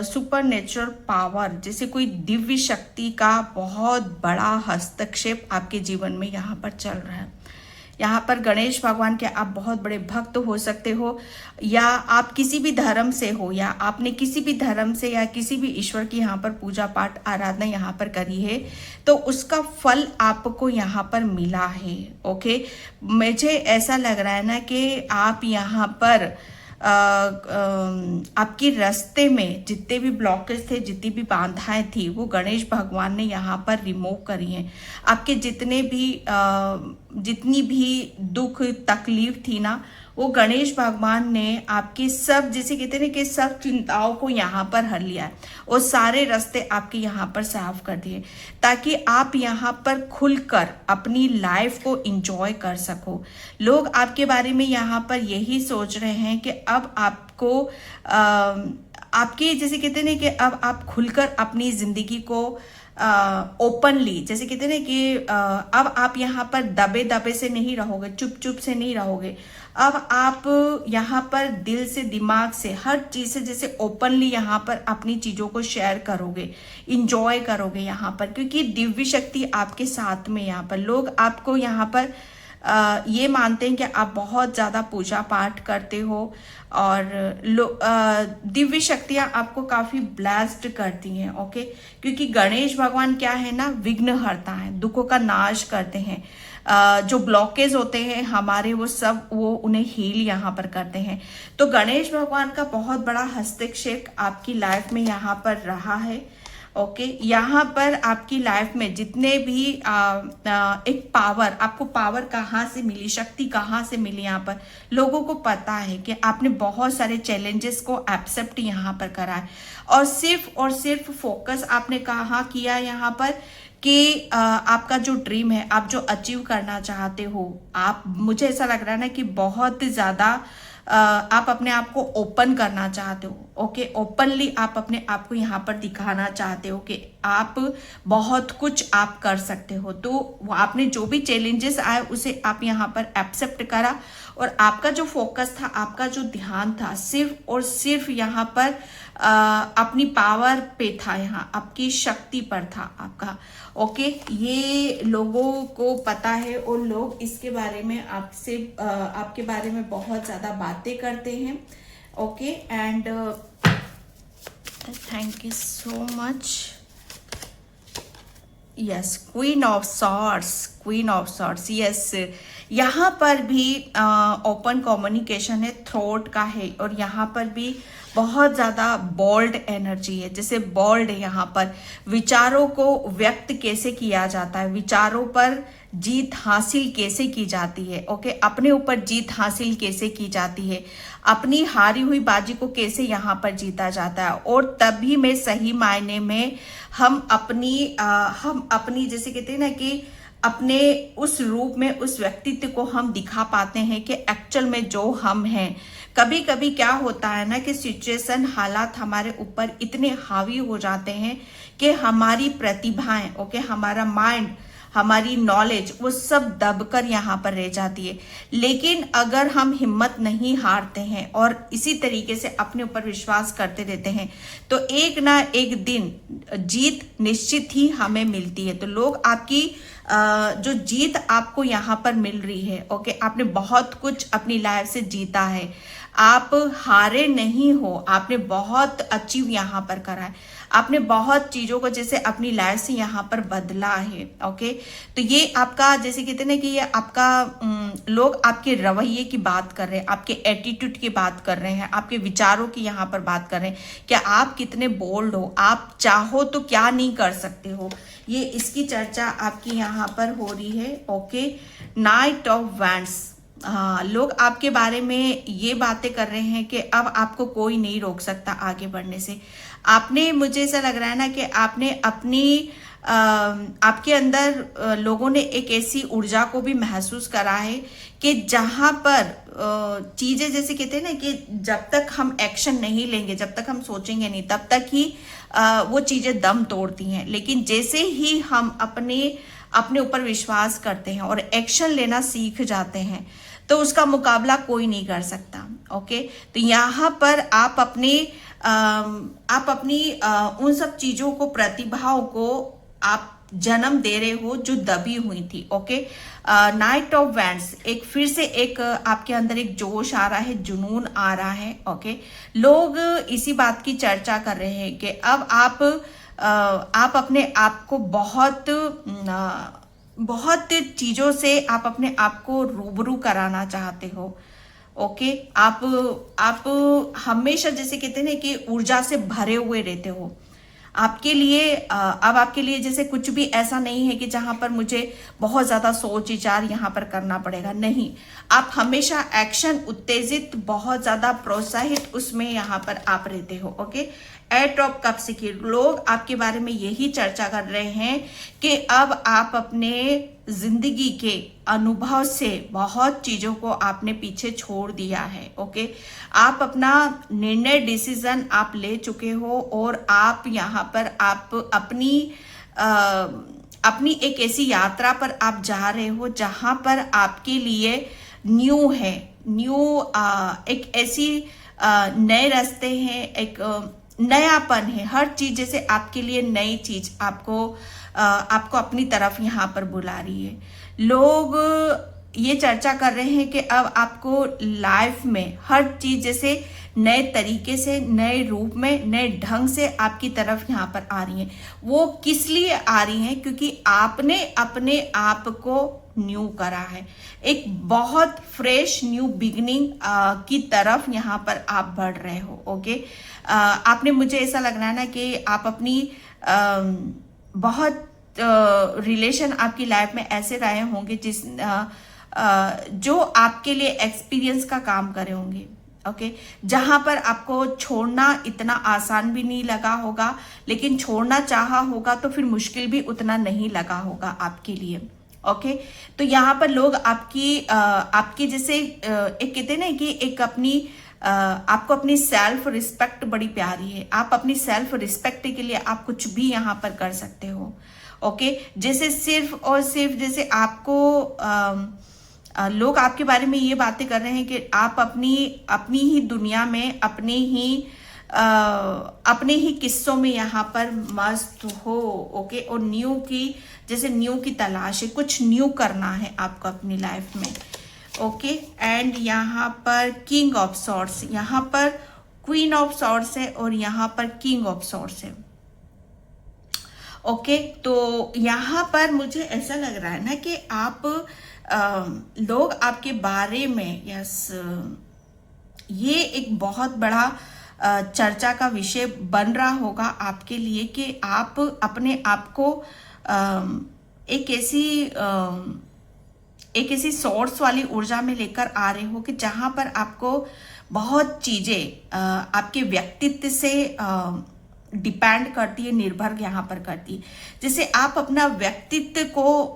सुपर नेचुरल पावर, जैसे कोई दिव्य शक्ति का बहुत बड़ा हस्तक्षेप आपके जीवन में यहाँ पर चल रहा है। यहाँ पर गणेश भगवान के आप बहुत बड़े भक्त हो सकते हो, या आप किसी भी धर्म से हो, या आपने किसी भी धर्म से या किसी भी ईश्वर की यहाँ पर पूजा पाठ आराधना यहाँ पर करी है, तो उसका फल आपको यहाँ पर मिला है। ओके, मुझे ऐसा लग रहा है ना कि आप यहाँ पर आपके रास्ते में जितने भी ब्लॉकेज थे, जितनी भी बाधाएं थी, वो गणेश भगवान ने यहाँ पर रिमूव करी हैं। आपके जितनी भी दुख तकलीफ थी ना, वो गणेश भगवान ने आपकी सब, जैसे कहते हैं कि सब चिंताओं को यहाँ पर हर लिया है और सारे रास्ते आपके यहाँ पर साफ कर दिए, ताकि आप यहाँ पर खुलकर अपनी लाइफ को एंजॉय कर सको। लोग आपके बारे में यहाँ पर यही सोच रहे हैं कि अब आपको आपके, जैसे कहते हैं कि अब आप खुलकर अपनी जिंदगी को ओपनली, जैसे कहते हैं कि अब आप यहाँ पर दबे दबे से नहीं रहोगे, चुप चुप से नहीं रहोगे। अब आप यहाँ पर दिल से, दिमाग से, हर चीज से जैसे ओपनली यहाँ पर अपनी चीजों को शेयर करोगे, इंजॉय करोगे यहाँ पर, क्योंकि दिव्य शक्ति आपके साथ में। यहाँ पर लोग आपको यहाँ पर ये मानते हैं कि आप बहुत ज़्यादा पूजा पाठ करते हो और दिव्य शक्तियाँ आपको काफ़ी ब्लेस्ड करती हैं। ओके, क्योंकि गणेश भगवान क्या है ना, विघ्नहर्ता है, दुखों का नाश करते हैं। जो ब्लॉकेज होते हैं हमारे, वो उन्हें हील यहाँ पर करते हैं। तो गणेश भगवान का बहुत बड़ा हस्तक्षेप आपकी लाइफ में यहाँ पर रहा है। ओके, यहाँ पर आपकी लाइफ में जितने भी एक पावर, आपको पावर कहाँ से मिली, शक्ति कहाँ से मिली, यहाँ पर लोगों को पता है कि आपने बहुत सारे चैलेंजेस को एक्सेप्ट यहाँ पर करा है, और सिर्फ फोकस आपने कहाँ किया यहाँ पर कि आपका जो ड्रीम है, आप जो अचीव करना चाहते हो, आप, मुझे ऐसा लग रहा है ना कि बहुत ज़्यादा आप अपने आप को ओपन करना चाहते हो। ओके, ओपनली आप अपने आप को यहाँ पर दिखाना चाहते हो कि आप बहुत कुछ आप कर सकते हो। तो आपने जो भी चैलेंजेस आए उसे आप यहाँ पर एक्सेप्ट करा, और आपका जो फोकस था, आपका जो ध्यान था, सिर्फ और सिर्फ यहाँ पर अपनी पावर पे था, यहाँ आपकी शक्ति पर था आपका। ओके, ये लोगों को पता है और लोग इसके बारे में आपके बारे में बहुत ज़्यादा बातें करते हैं। Okay, and thank you so much. Yes, queen of swords, yes, यहाँ पर भी ओपन कम्युनिकेशन है, थ्रोट का है, और यहाँ पर भी बहुत ज़्यादा बोल्ड एनर्जी है। जैसे बोल्ड है, यहाँ पर विचारों को व्यक्त कैसे किया जाता है, विचारों पर जीत हासिल कैसे की जाती है। ओके, अपने ऊपर जीत हासिल कैसे की जाती है, अपनी हारी हुई बाजी को कैसे यहाँ पर जीता जाता है, और तभी में सही मायने में हम अपनी जैसे कहते हैं ना कि अपने उस रूप में, उस व्यक्तित्व को हम दिखा पाते हैं कि एक्चुअल में जो हम हैं। कभी कभी क्या होता है ना कि सिचुएशन, हालात हमारे ऊपर इतने हावी हो जाते हैं कि हमारी प्रतिभाएं, ओके, हमारा माइंड, हमारी नॉलेज, वो सब दबकर यहाँ पर रह जाती है। लेकिन अगर हम हिम्मत नहीं हारते हैं और इसी तरीके से अपने ऊपर विश्वास करते रहते हैं, तो एक ना एक दिन जीत निश्चित ही हमें मिलती है। तो लोग आपकी जो जीत आपको यहाँ पर मिल रही है, ओके, आपने बहुत कुछ अपनी लाइफ से जीता है, आप हारे नहीं हो, आपने बहुत अचीव यहाँ पर करा है, आपने बहुत चीजों को जैसे अपनी लाइफ से यहाँ पर बदला है। ओके, तो ये आपका, जैसे कहते हैं ना कि ये आपका, लोग आपके रवैये की बात कर रहे हैं, आपके एटीट्यूड की बात कर रहे हैं, आपके विचारों की यहाँ पर बात कर रहे हैं कि आप कितने बोल्ड हो, आप चाहो तो क्या नहीं कर सकते हो। ये इसकी चर्चा आपकी यहाँ पर हो रही है। ओके, नाइट ऑफ वैंड्स, हाँ, लोग आपके बारे में ये बातें कर रहे हैं कि अब आपको कोई नहीं रोक सकता आगे बढ़ने से। आपने, मुझे ऐसा लग रहा है ना कि आपने अपनी आपके अंदर लोगों ने एक ऐसी ऊर्जा को भी महसूस करा है कि जहां पर चीजें, जैसे कहते हैं ना कि जब तक हम एक्शन नहीं लेंगे, जब तक हम सोचेंगे नहीं, तब तक ही वो चीजें दम तोड़ती हैं। लेकिन जैसे ही हम अपने ऊपर विश्वास करते हैं और एक्शन लेना सीख जाते हैं, तो उसका मुकाबला कोई नहीं कर सकता। ओके, तो यहाँ पर आप अपनी उन सब चीजों को, प्रतिभाओं को आप जन्म दे रहे हो जो दबी हुई थी। ओके, नाइट ऑफ वैंड्स, एक फिर से एक आपके अंदर एक जोश आ रहा है, जुनून आ रहा है। ओके, लोग इसी बात की चर्चा कर रहे हैं कि अब आप अपने आप को बहुत चीजों से आप अपने आप को रूबरू कराना चाहते हो। ओके, आप हमेशा जैसे कहते हैं ना कि ऊर्जा से भरे हुए रहते हो। आपके लिए अब आपके लिए जैसे कुछ भी ऐसा नहीं है कि जहां पर मुझे बहुत ज्यादा सोच विचार यहाँ पर करना पड़ेगा। नहीं, आप हमेशा एक्शन उत्तेजित, बहुत ज्यादा प्रोत्साहित उसमें यहाँ पर आप रहते हो। ओके, एट ऑफ कप्स की लोग आपके बारे में यही चर्चा कर रहे हैं कि अब आप अपने जिंदगी के अनुभव से बहुत चीजों को आपने पीछे छोड़ दिया है। ओके, आप अपना निर्णय, डिसीजन आप ले चुके हो और आप यहाँ पर आप अपनी एक ऐसी यात्रा पर आप जा रहे हो जहां पर आपके लिए न्यू है, एक ऐसी नए रास्ते हैं, एक नयापन है, हर चीज जैसे आपके लिए नई चीज आपको अपनी तरफ यहाँ पर बुला रही है। लोग ये चर्चा कर रहे हैं कि अब आपको लाइफ में हर चीज जैसे नए तरीके से, नए रूप में, नए ढंग से आपकी तरफ यहाँ पर आ रही है। वो किस लिए आ रही है? क्योंकि आपने अपने आप को न्यू करा है, एक बहुत फ्रेश न्यू बिगिनिंग की तरफ यहाँ पर आप बढ़ रहे हो। ओके, आपने, मुझे ऐसा लग रहा है ना कि आप अपनी बहुत रिलेशन आपकी लाइफ में ऐसे रहे होंगे जो आपके लिए एक्सपीरियंस का काम करे होंगे। ओके, जहां पर आपको छोड़ना इतना आसान भी नहीं लगा होगा, लेकिन छोड़ना चाहा होगा तो फिर मुश्किल भी उतना नहीं लगा होगा आपके लिए। ओके, तो यहाँ पर लोग आपकी जैसे एक कहते हैं ना कि एक आपको अपनी सेल्फ रिस्पेक्ट बड़ी प्यारी है। आप अपनी सेल्फ रिस्पेक्ट के लिए आप कुछ भी यहाँ पर कर सकते हो। ओके, जैसे सिर्फ और सिर्फ जैसे आपको लोग आपके बारे में ये बातें कर रहे हैं कि आप अपनी ही दुनिया में अपने ही किस्सों में यहाँ पर मस्त हो। ओके, और न्यू की तलाश है, कुछ न्यू करना है आपको अपनी लाइफ में। ओके, एंड यहाँ पर किंग ऑफ सॉर्ड्स, यहाँ पर क्वीन ऑफ सॉर्ड्स है और यहाँ पर किंग ऑफ सॉर्ड्स है। ओके, तो यहाँ पर मुझे ऐसा लग रहा है ना कि लोग आपके बारे में ये एक बहुत बड़ा चर्चा का विषय बन रहा होगा आपके लिए कि आप अपने आप को एक ऐसी सोर्स वाली ऊर्जा में लेकर आ रहे हो कि जहां पर आपको बहुत चीजें आपके व्यक्तित्व से डिपेंड करती है, निर्भर यहाँ पर करती है। जैसे आप अपना व्यक्तित्व को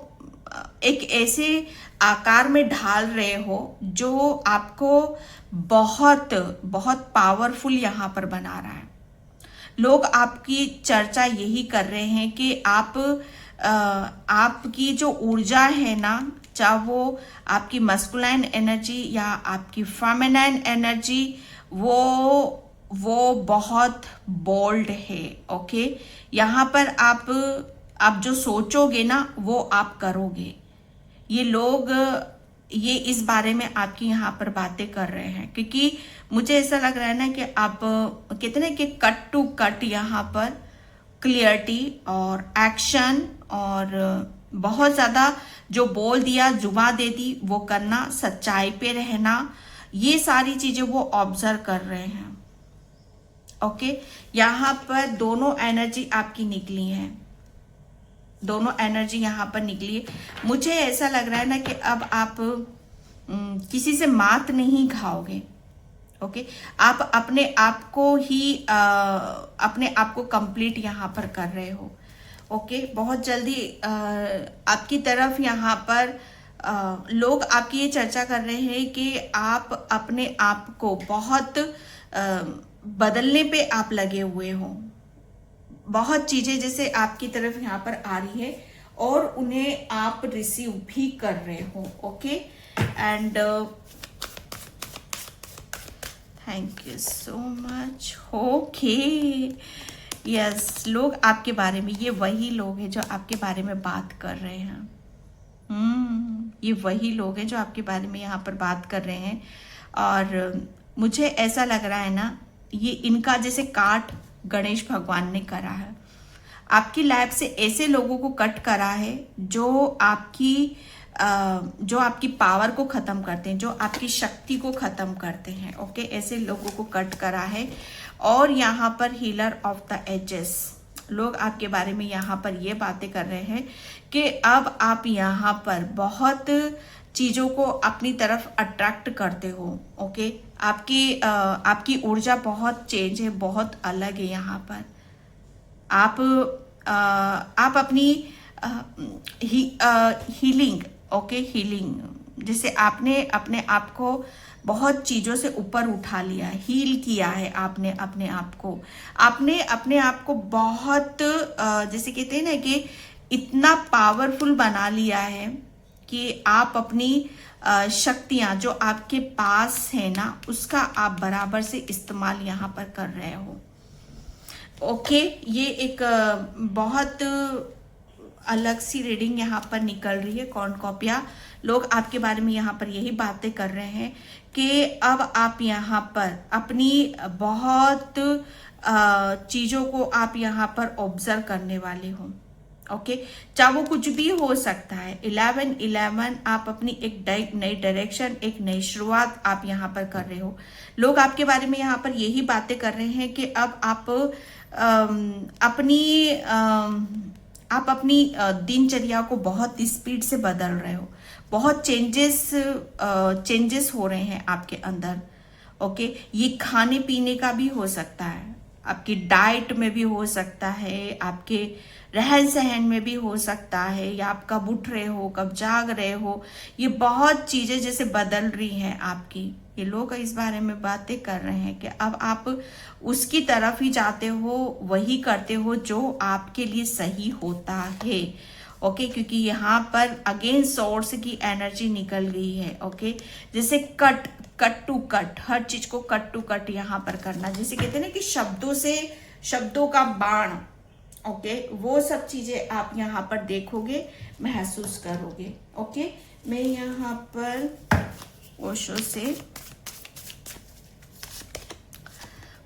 एक ऐसे आकार में ढाल रहे हो जो आपको बहुत बहुत पावरफुल यहाँ पर बना रहा है। लोग आपकी चर्चा यही कर रहे हैं कि आपकी जो ऊर्जा है ना, चाहे वो आपकी मस्कुलाइन एनर्जी या आपकी फेमिनाइन एनर्जी, वो बहुत बोल्ड है। ओके, यहाँ पर आप जो सोचोगे ना वो आप करोगे। ये लोग ये इस बारे में आपकी यहाँ पर बातें कर रहे हैं क्योंकि मुझे ऐसा लग रहा है ना कि आप कहते हैं कि कट टू कट यहाँ पर क्लियरिटी और एक्शन और बहुत ज़्यादा जो बोल दिया, जुबा दे दी वो करना, सच्चाई पे रहना, ये सारी चीज़ें वो ऑब्जर्व कर रहे हैं। ओके, यहाँ पर दोनों एनर्जी आपकी निकली है, दोनों एनर्जी यहाँ पर निकली है। मुझे ऐसा लग रहा है ना कि अब आप किसी से मात नहीं खाओगे। ओके, आप अपने आप को कंप्लीट यहाँ पर कर रहे हो। ओके, बहुत जल्दी आपकी तरफ यहाँ पर लोग आपकी ये चर्चा कर रहे हैं कि आप अपने आप को बहुत बदलने पे आप लगे हुए हो। बहुत चीजें जैसे आपकी तरफ यहाँ पर आ रही है और उन्हें आप रिसीव भी कर रहे हो। Okay, and thank you so much. Okay, yes, लोग आपके बारे में, ये वही लोग हैं जो आपके बारे में बात कर रहे हैं। ये वही लोग हैं जो आपके बारे में यहाँ पर बात कर रहे हैं। और मुझे ऐसा लग रहा है ना, ये इनका जैसे काट गणेश भगवान ने करा है। आपकी लाइफ से ऐसे लोगों को कट करा है जो आपकी पावर को खत्म करते हैं, जो आपकी शक्ति को खत्म करते हैं। ओके, ऐसे लोगों को कट करा है। और यहाँ पर हीलर ऑफ द एजेस, लोग आपके बारे में यहाँ पर ये बातें कर रहे हैं कि अब आप यहाँ पर बहुत चीजों को अपनी तरफ अट्रैक्ट करते हो। ओके, आपकी ऊर्जा बहुत चेंज है, बहुत अलग है। यहाँ पर आप अपनी हीलिंग, ओके, हीलिंग, जैसे आपने अपने आप को बहुत चीजों से ऊपर उठा लिया है, हील किया है आपने अपने आप को। आपने अपने आप को बहुत जैसे कहते हैं ना कि इतना पावरफुल बना लिया है कि आप अपनी शक्तियां जो आपके पास है ना, उसका आप बराबर से इस्तेमाल यहाँ पर कर रहे हो। ओके, ये एक बहुत अलग सी रीडिंग यहाँ पर निकल रही है। कॉर्नकॉपिया, लोग आपके बारे में यहाँ पर यही बातें कर रहे हैं कि अब आप यहाँ पर अपनी बहुत चीजों को आप यहाँ पर ऑब्जर्व करने वाले हो। ओके, चाहे वो कुछ भी हो सकता है। 11-11 आप अपनी एक नई डायरेक्शन, एक नई शुरुआत आप यहाँ पर कर रहे हो। लोग आपके बारे में यहाँ पर यही बातें कर रहे हैं कि अब आप अपनी दिनचर्या को बहुत स्पीड से बदल रहे हो। बहुत चेंजेस हो रहे हैं आपके अंदर। ओके, ये खाने पीने का भी हो सकता है, आपकी डाइट में भी हो सकता है, आपके रहन सहन में भी हो सकता है, या आप कब उठ रहे हो, कब जाग रहे हो, ये बहुत चीजें जैसे बदल रही हैं आपकी। ये लोग इस बारे में बातें कर रहे हैं कि अब आप उसकी तरफ ही जाते हो, वही करते हो जो आपके लिए सही होता है। ओके, क्योंकि यहाँ पर अगेन सोर्स की एनर्जी निकल गई है। ओके, जैसे कट टू कट, हर चीज को कट टू कट यहाँ पर करना, जैसे कहते हैं ना कि शब्दों का बाण। ओके, वो सब चीजें आप यहाँ पर देखोगे, महसूस करोगे। ओके, मैं यहाँ पर ओशो से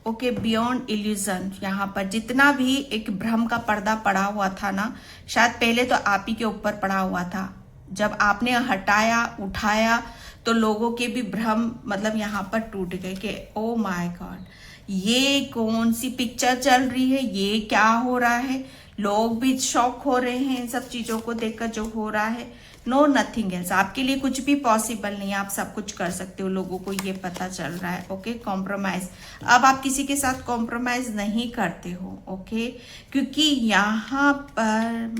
ओके, बियॉन्ड इल्यूजन, यहाँ पर जितना भी एक भ्रम का पर्दा पड़ा हुआ था ना, शायद पहले तो आप ही के ऊपर पड़ा हुआ था। जब आपने हटाया, उठाया, तो लोगों के भी भ्रम मतलब यहाँ पर टूट गए कि ओ माय गॉड, ये कौन सी पिक्चर चल रही है, ये क्या हो रहा है। लोग भी शॉक हो रहे हैं इन सब चीजों को देखकर जो हो रहा है। नो नथिंग एल्स, आपके लिए कुछ भी पॉसिबल नहीं है, आप सब कुछ कर सकते हो, लोगों को ये पता चल रहा है। ओके, कॉम्प्रोमाइज, अब आप किसी के साथ कॉम्प्रोमाइज नहीं करते हो। ओके, क्योंकि यहाँ पर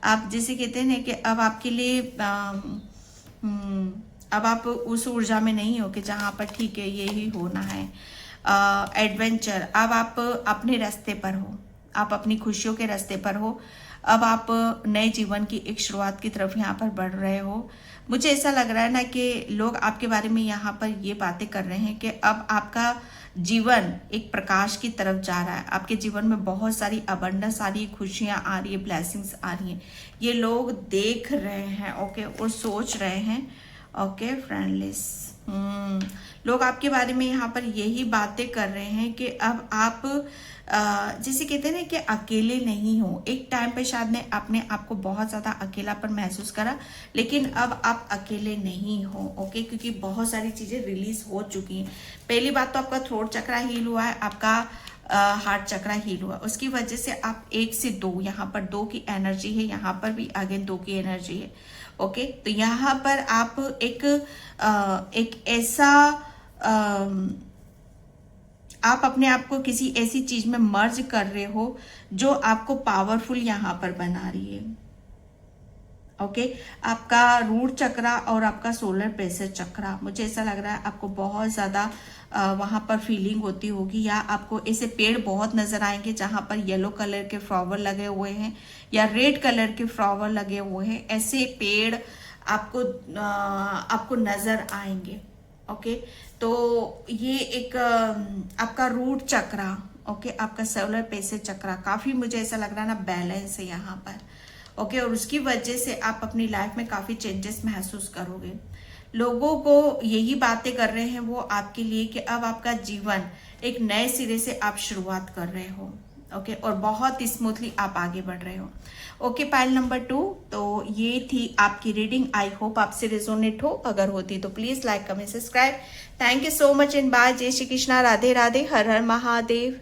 आप जैसे कहते हैं ना कि अब आपके लिए अब आप उस ऊर्जा में नहीं हो कि जहाँ पर ठीक है यही होना है। एडवेंचर, अब आप अपने रास्ते पर हो, आप अपनी खुशियों के रास्ते पर हो। अब आप नए जीवन की एक शुरुआत की तरफ यहाँ पर बढ़ रहे हो। मुझे ऐसा लग रहा है ना कि लोग आपके बारे में यहाँ पर ये बातें कर रहे हैं कि अब आपका जीवन एक प्रकाश की तरफ जा रहा है। आपके जीवन में बहुत सारी अबंडेंस आ रही है, खुशियाँ आ रही है, ब्लेसिंग्स आ रही हैं। ये लोग देख रहे हैं। ओके, और सोच रहे हैं। ओके, फ्रेंडलेस, लोग आपके बारे में यहाँ पर यही बातें कर रहे हैं कि अब आप जैसे कहते हैं ना कि अकेले नहीं हो। एक टाइम पे शायद ने अपने आप को बहुत ज्यादा अकेलापन महसूस करा, लेकिन अब आप अकेले नहीं हो। ओके, क्योंकि बहुत सारी चीजें रिलीज हो चुकी हैं। पहली बात तो आपका थ्रोट चक्रा हील हुआ है, आपका हार्ट चक्रा हील हुआ, उसकी वजह से आप 1 से 2, यहाँ पर 2 की एनर्जी है, यहाँ पर भी अगेन 2 की एनर्जी है। ओके, तो यहाँ पर आप एक ऐसा आप अपने आप को किसी ऐसी चीज में मर्ज कर रहे हो जो आपको पावरफुल यहाँ पर बना रही है। ओके, आपका रूट चक्रा और आपका सोलर प्लेक्सस चक्रा, मुझे ऐसा लग रहा है आपको बहुत ज्यादा वहां पर फीलिंग होती होगी, या आपको ऐसे पेड़ बहुत नजर आएंगे जहां पर येलो कलर के फ्लावर लगे हुए हैं या रेड कलर के फ्लावर लगे हुए हैं। ऐसे पेड़ आपको नजर आएंगे। ओके, तो ये एक आपका रूट चक्रा, ओके, आपका सोलर पैसे चक्रा काफी मुझे ऐसा लग रहा है ना बैलेंस है यहाँ पर। ओके, और उसकी वजह से आप अपनी लाइफ में काफी चेंजेस महसूस करोगे। लोगों को यही बातें कर रहे हैं वो आपके लिए कि अब आपका जीवन एक नए सिरे से आप शुरुआत कर रहे हो। ओके, और बहुत स्मूथली आप आगे बढ़ रहे हो। ओके, पाइल नंबर 2, तो ये थी आपकी रीडिंग। आई होप आपसे रेजोनेट हो। अगर होती तो please like, comment, subscribe. Thank you so much and bye. जय श्री कृष्णा, राधे राधे, हर हर महादेव।